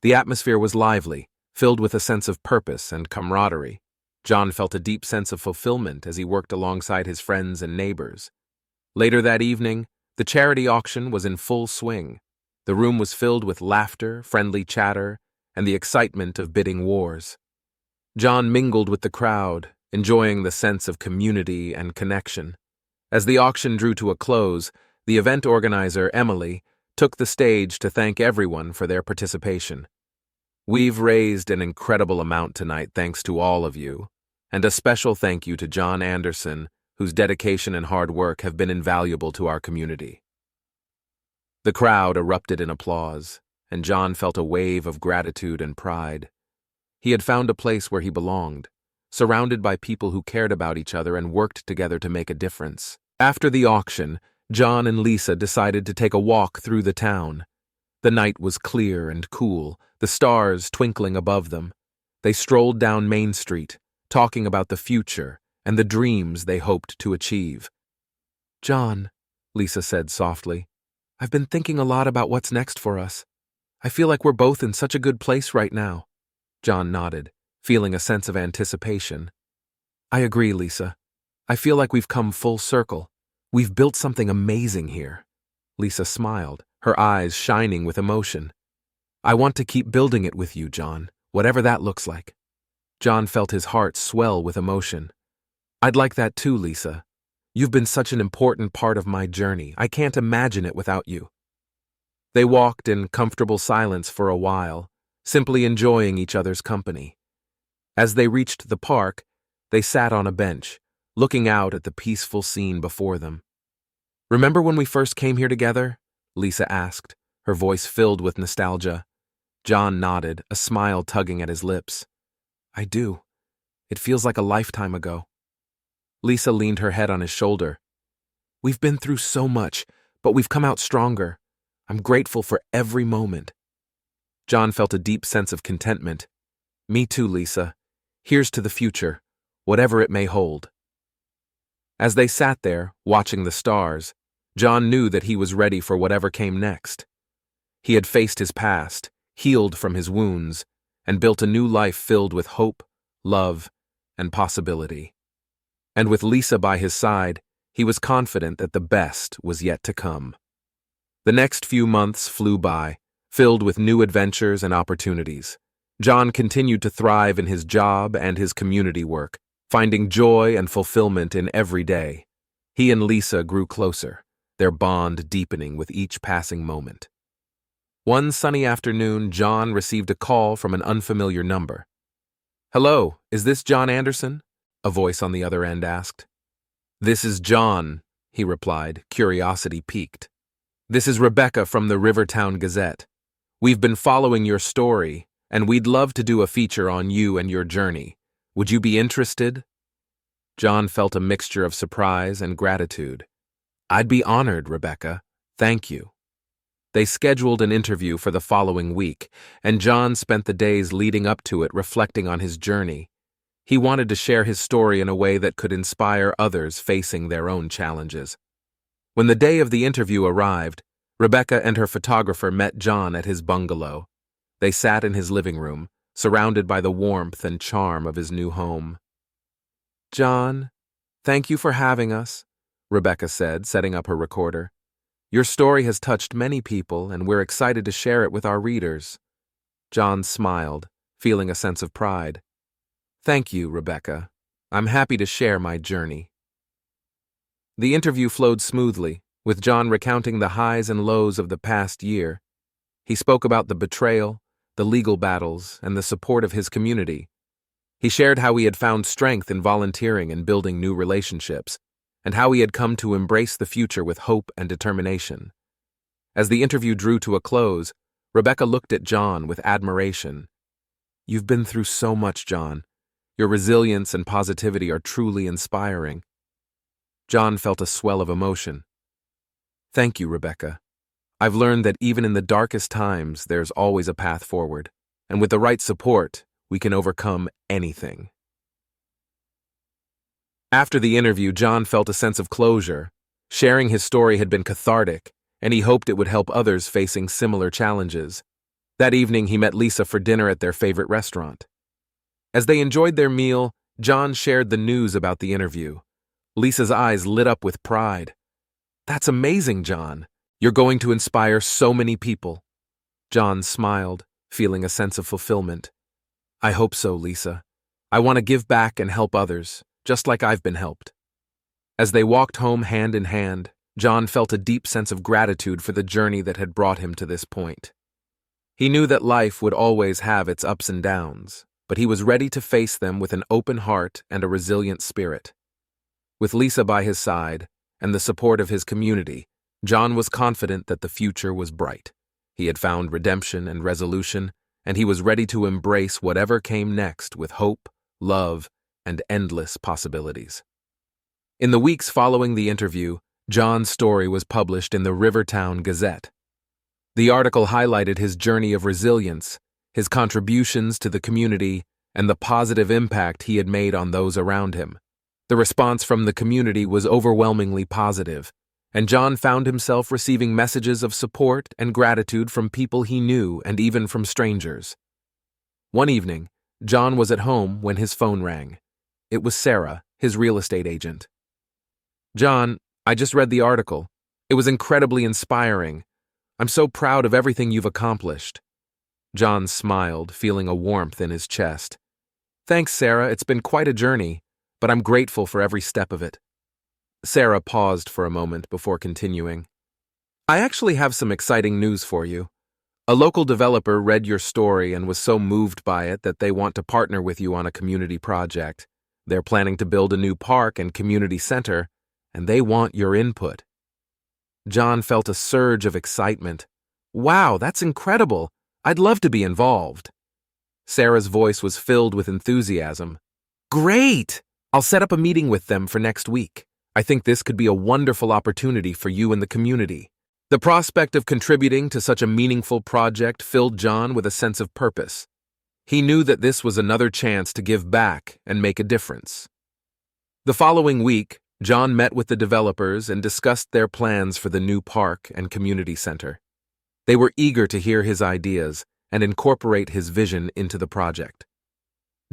The atmosphere was lively, filled with a sense of purpose and camaraderie. John felt a deep sense of fulfillment as he worked alongside his friends and neighbors. Later that evening, the charity auction was in full swing. The room was filled with laughter, friendly chatter, and the excitement of bidding wars. John mingled with the crowd, enjoying the sense of community and connection. As the auction drew to a close, the event organizer, Emily, took the stage to thank everyone for their participation. We've raised an incredible amount tonight thanks to all of you, and a special thank you to John Anderson, whose dedication and hard work have been invaluable to our community. The crowd erupted in applause, and John felt a wave of gratitude and pride. He had found a place where he belonged, surrounded by people who cared about each other and worked together to make a difference. After the auction, John and Lisa decided to take a walk through the town. The night was clear and cool, the stars twinkling above them. They strolled down Main Street, talking about the future and the dreams they hoped to achieve. "John," Lisa said softly, "I've been thinking a lot about what's next for us. I feel like we're both in such a good place right now." John nodded, feeling a sense of anticipation. "I agree, Lisa. I feel like we've come full circle. We've built something amazing here." Lisa smiled, her eyes shining with emotion. "I want to keep building it with you, John, whatever that looks like." John felt his heart swell with emotion. "I'd like that too, Lisa. You've been such an important part of my journey. I can't imagine it without you." They walked in comfortable silence for a while, simply enjoying each other's company. As they reached the park, they sat on a bench, looking out at the peaceful scene before them. "Remember when we first came here together?" Lisa asked, her voice filled with nostalgia. John nodded, a smile tugging at his lips. "I do. It feels like a lifetime ago." Lisa leaned her head on his shoulder. "We've been through so much, but we've come out stronger. I'm grateful for every moment." John felt a deep sense of contentment. "Me too, Lisa. Here's to the future, whatever it may hold." As they sat there, watching the stars, John knew that he was ready for whatever came next. He had faced his past, healed from his wounds, and built a new life filled with hope, love, and possibility. And with Lisa by his side, he was confident that the best was yet to come. The next few months flew by, filled with new adventures and opportunities. John continued to thrive in his job and his community work, finding joy and fulfillment in every day. He and Lisa grew closer, their bond deepening with each passing moment. One sunny afternoon, John received a call from an unfamiliar number. "Hello, is this John Anderson?" a voice on the other end asked. "This is John," he replied, curiosity piqued. "This is Rebecca from the Rivertown Gazette. We've been following your story, and we'd love to do a feature on you and your journey. Would you be interested?" John felt a mixture of surprise and gratitude. "I'd be honored, Rebecca. Thank you." They scheduled an interview for the following week, and John spent the days leading up to it reflecting on his journey. He wanted to share his story in a way that could inspire others facing their own challenges. When the day of the interview arrived, Rebecca and her photographer met John at his bungalow. They sat in his living room, surrounded by the warmth and charm of his new home. "John, thank you for having us," Rebecca said, setting up her recorder. "Your story has touched many people, and we're excited to share it with our readers." John smiled, feeling a sense of pride. "Thank you, Rebecca. I'm happy to share my journey." The interview flowed smoothly, with John recounting the highs and lows of the past year. He spoke about the betrayal, the legal battles, and the support of his community. He shared how he had found strength in volunteering and building new relationships, and how he had come to embrace the future with hope and determination. As the interview drew to a close, Rebecca looked at John with admiration. "You've been through so much, John. Your resilience and positivity are truly inspiring." John felt a swell of emotion. "Thank you, Rebecca. I've learned that even in the darkest times, there's always a path forward, and with the right support, we can overcome anything." After the interview, John felt a sense of closure. Sharing his story had been cathartic, and he hoped it would help others facing similar challenges. That evening, he met Lisa for dinner at their favorite restaurant. As they enjoyed their meal, John shared the news about the interview. Lisa's eyes lit up with pride. "That's amazing, John. You're going to inspire so many people." John smiled, feeling a sense of fulfillment. "I hope so, Lisa. I want to give back and help others, just like I've been helped." As they walked home hand in hand, John felt a deep sense of gratitude for the journey that had brought him to this point. He knew that life would always have its ups and downs, but he was ready to face them with an open heart and a resilient spirit. With Lisa by his side, and the support of his community, John was confident that the future was bright. He had found redemption and resolution, and he was ready to embrace whatever came next with hope, love, and endless possibilities. In the weeks following the interview, John's story was published in the Rivertown Gazette. The article highlighted his journey of resilience, his contributions to the community, and the positive impact he had made on those around him. The response from the community was overwhelmingly positive, and John found himself receiving messages of support and gratitude from people he knew and even from strangers. One evening, John was at home when his phone rang. It was Sarah, his real estate agent. "John, I just read the article. It was incredibly inspiring. I'm so proud of everything you've accomplished." John smiled, feeling a warmth in his chest. "Thanks, Sarah. It's been quite a journey, but I'm grateful for every step of it." Sarah paused for a moment before continuing. "I actually have some exciting news for you. A local developer read your story and was so moved by it that they want to partner with you on a community project. They're planning to build a new park and community center, and they want your input." John felt a surge of excitement. "Wow, that's incredible. I'd love to be involved." Sarah's voice was filled with enthusiasm. "Great! I'll set up a meeting with them for next week. I think this could be a wonderful opportunity for you and the community." The prospect of contributing to such a meaningful project filled John with a sense of purpose. He knew that this was another chance to give back and make a difference. The following week, John met with the developers and discussed their plans for the new park and community center. They were eager to hear his ideas and incorporate his vision into the project.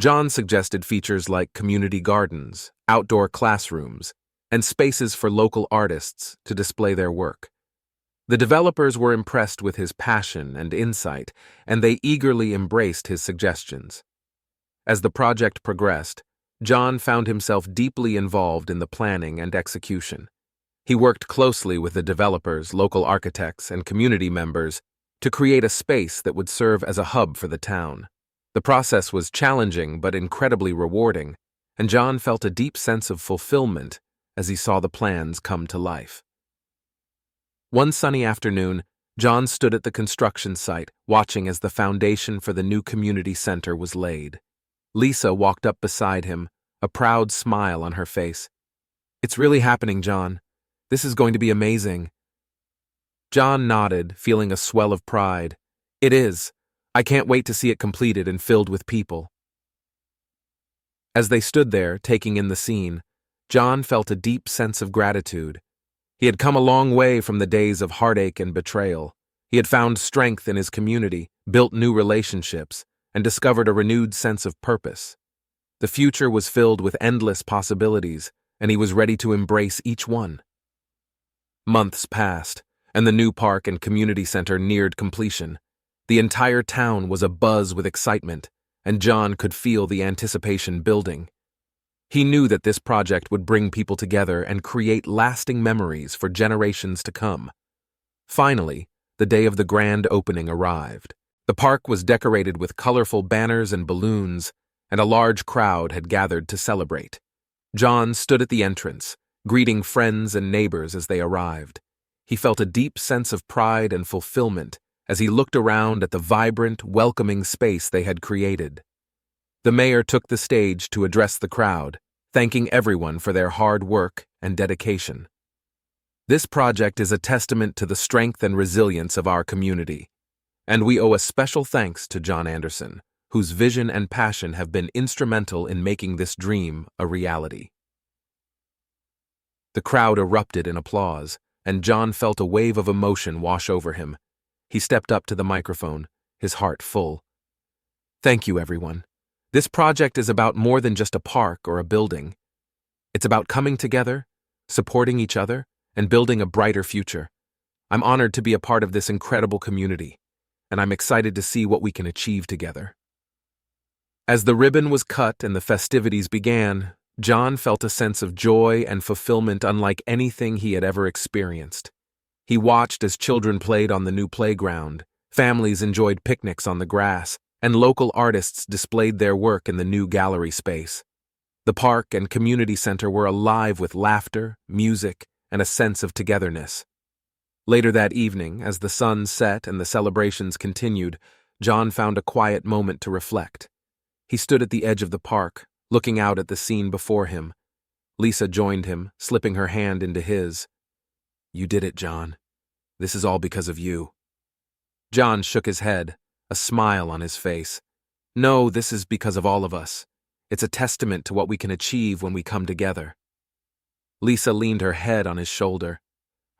John suggested features like community gardens, outdoor classrooms, and spaces for local artists to display their work. The developers were impressed with his passion and insight, and they eagerly embraced his suggestions. As the project progressed, John found himself deeply involved in the planning and execution. He worked closely with the developers, local architects, and community members to create a space that would serve as a hub for the town. The process was challenging but incredibly rewarding, and John felt a deep sense of fulfillment as he saw the plans come to life. One sunny afternoon, John stood at the construction site, watching as the foundation for the new community center was laid. Lisa walked up beside him, a proud smile on her face. "It's really happening, John. This is going to be amazing." John nodded, feeling a swell of pride. "It is. I can't wait to see it completed and filled with people." As they stood there, taking in the scene, John felt a deep sense of gratitude. He had come a long way from the days of heartache and betrayal. He had found strength in his community, built new relationships, and discovered a renewed sense of purpose. The future was filled with endless possibilities, and he was ready to embrace each one. Months passed, and the new park and community center neared completion. The entire town was abuzz with excitement, and John could feel the anticipation building. He knew that this project would bring people together and create lasting memories for generations to come. Finally, the day of the grand opening arrived. The park was decorated with colorful banners and balloons, and a large crowd had gathered to celebrate. John stood at the entrance, greeting friends and neighbors as they arrived. He felt a deep sense of pride and fulfillment as he looked around at the vibrant, welcoming space they had created. The mayor took the stage to address the crowd, thanking everyone for their hard work and dedication. "This project is a testament to the strength and resilience of our community, and we owe a special thanks to John Anderson, whose vision and passion have been instrumental in making this dream a reality." The crowd erupted in applause, and John felt a wave of emotion wash over him. He stepped up to the microphone, his heart full. "Thank you, everyone. This project is about more than just a park or a building. It's about coming together, supporting each other, and building a brighter future. I'm honored to be a part of this incredible community, and I'm excited to see what we can achieve together." As the ribbon was cut and the festivities began, John felt a sense of joy and fulfillment unlike anything he had ever experienced. He watched as children played on the new playground, families enjoyed picnics on the grass, and local artists displayed their work in the new gallery space. The park and community center were alive with laughter, music, and a sense of togetherness. Later that evening, as the sun set and the celebrations continued, John found a quiet moment to reflect. He stood at the edge of the park, looking out at the scene before him. Lisa joined him, slipping her hand into his. "You did it, John. This is all because of you." John shook his head, a smile on his face. No, this is because of all of us. It's a testament to what we can achieve when we come together. Lisa leaned her head on his shoulder.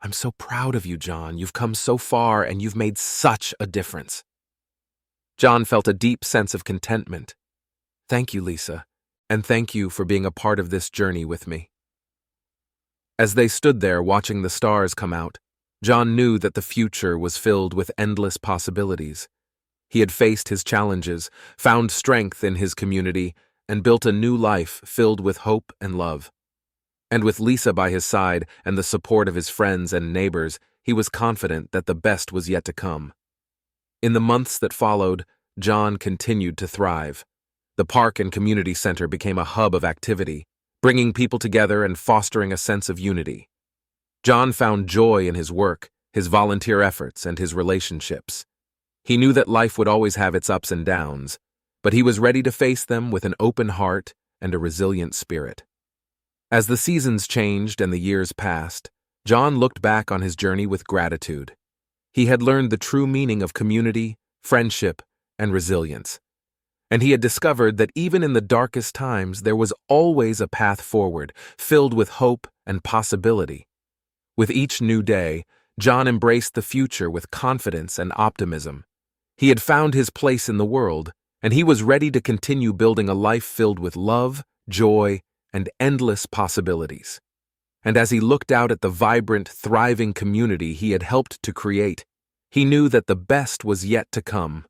I'm so proud of you, John. You've come so far and you've made such a difference. John felt a deep sense of contentment. Thank you, Lisa, and thank you for being a part of this journey with me. As they stood there watching the stars come out, John knew that the future was filled with endless possibilities. He had faced his challenges, found strength in his community, and built a new life filled with hope and love. And with Lisa by his side and the support of his friends and neighbors, he was confident that the best was yet to come. In the months that followed, John continued to thrive. The park and community center became a hub of activity, bringing people together and fostering a sense of unity. John found joy in his work, his volunteer efforts, and his relationships. He knew that life would always have its ups and downs, but he was ready to face them with an open heart and a resilient spirit. As the seasons changed and the years passed, John looked back on his journey with gratitude. He had learned the true meaning of community, friendship, and resilience. And he had discovered that even in the darkest times, there was always a path forward, filled with hope and possibility. With each new day, John embraced the future with confidence and optimism. He had found his place in the world, and he was ready to continue building a life filled with love, joy, and endless possibilities. And as he looked out at the vibrant, thriving community he had helped to create, he knew that the best was yet to come.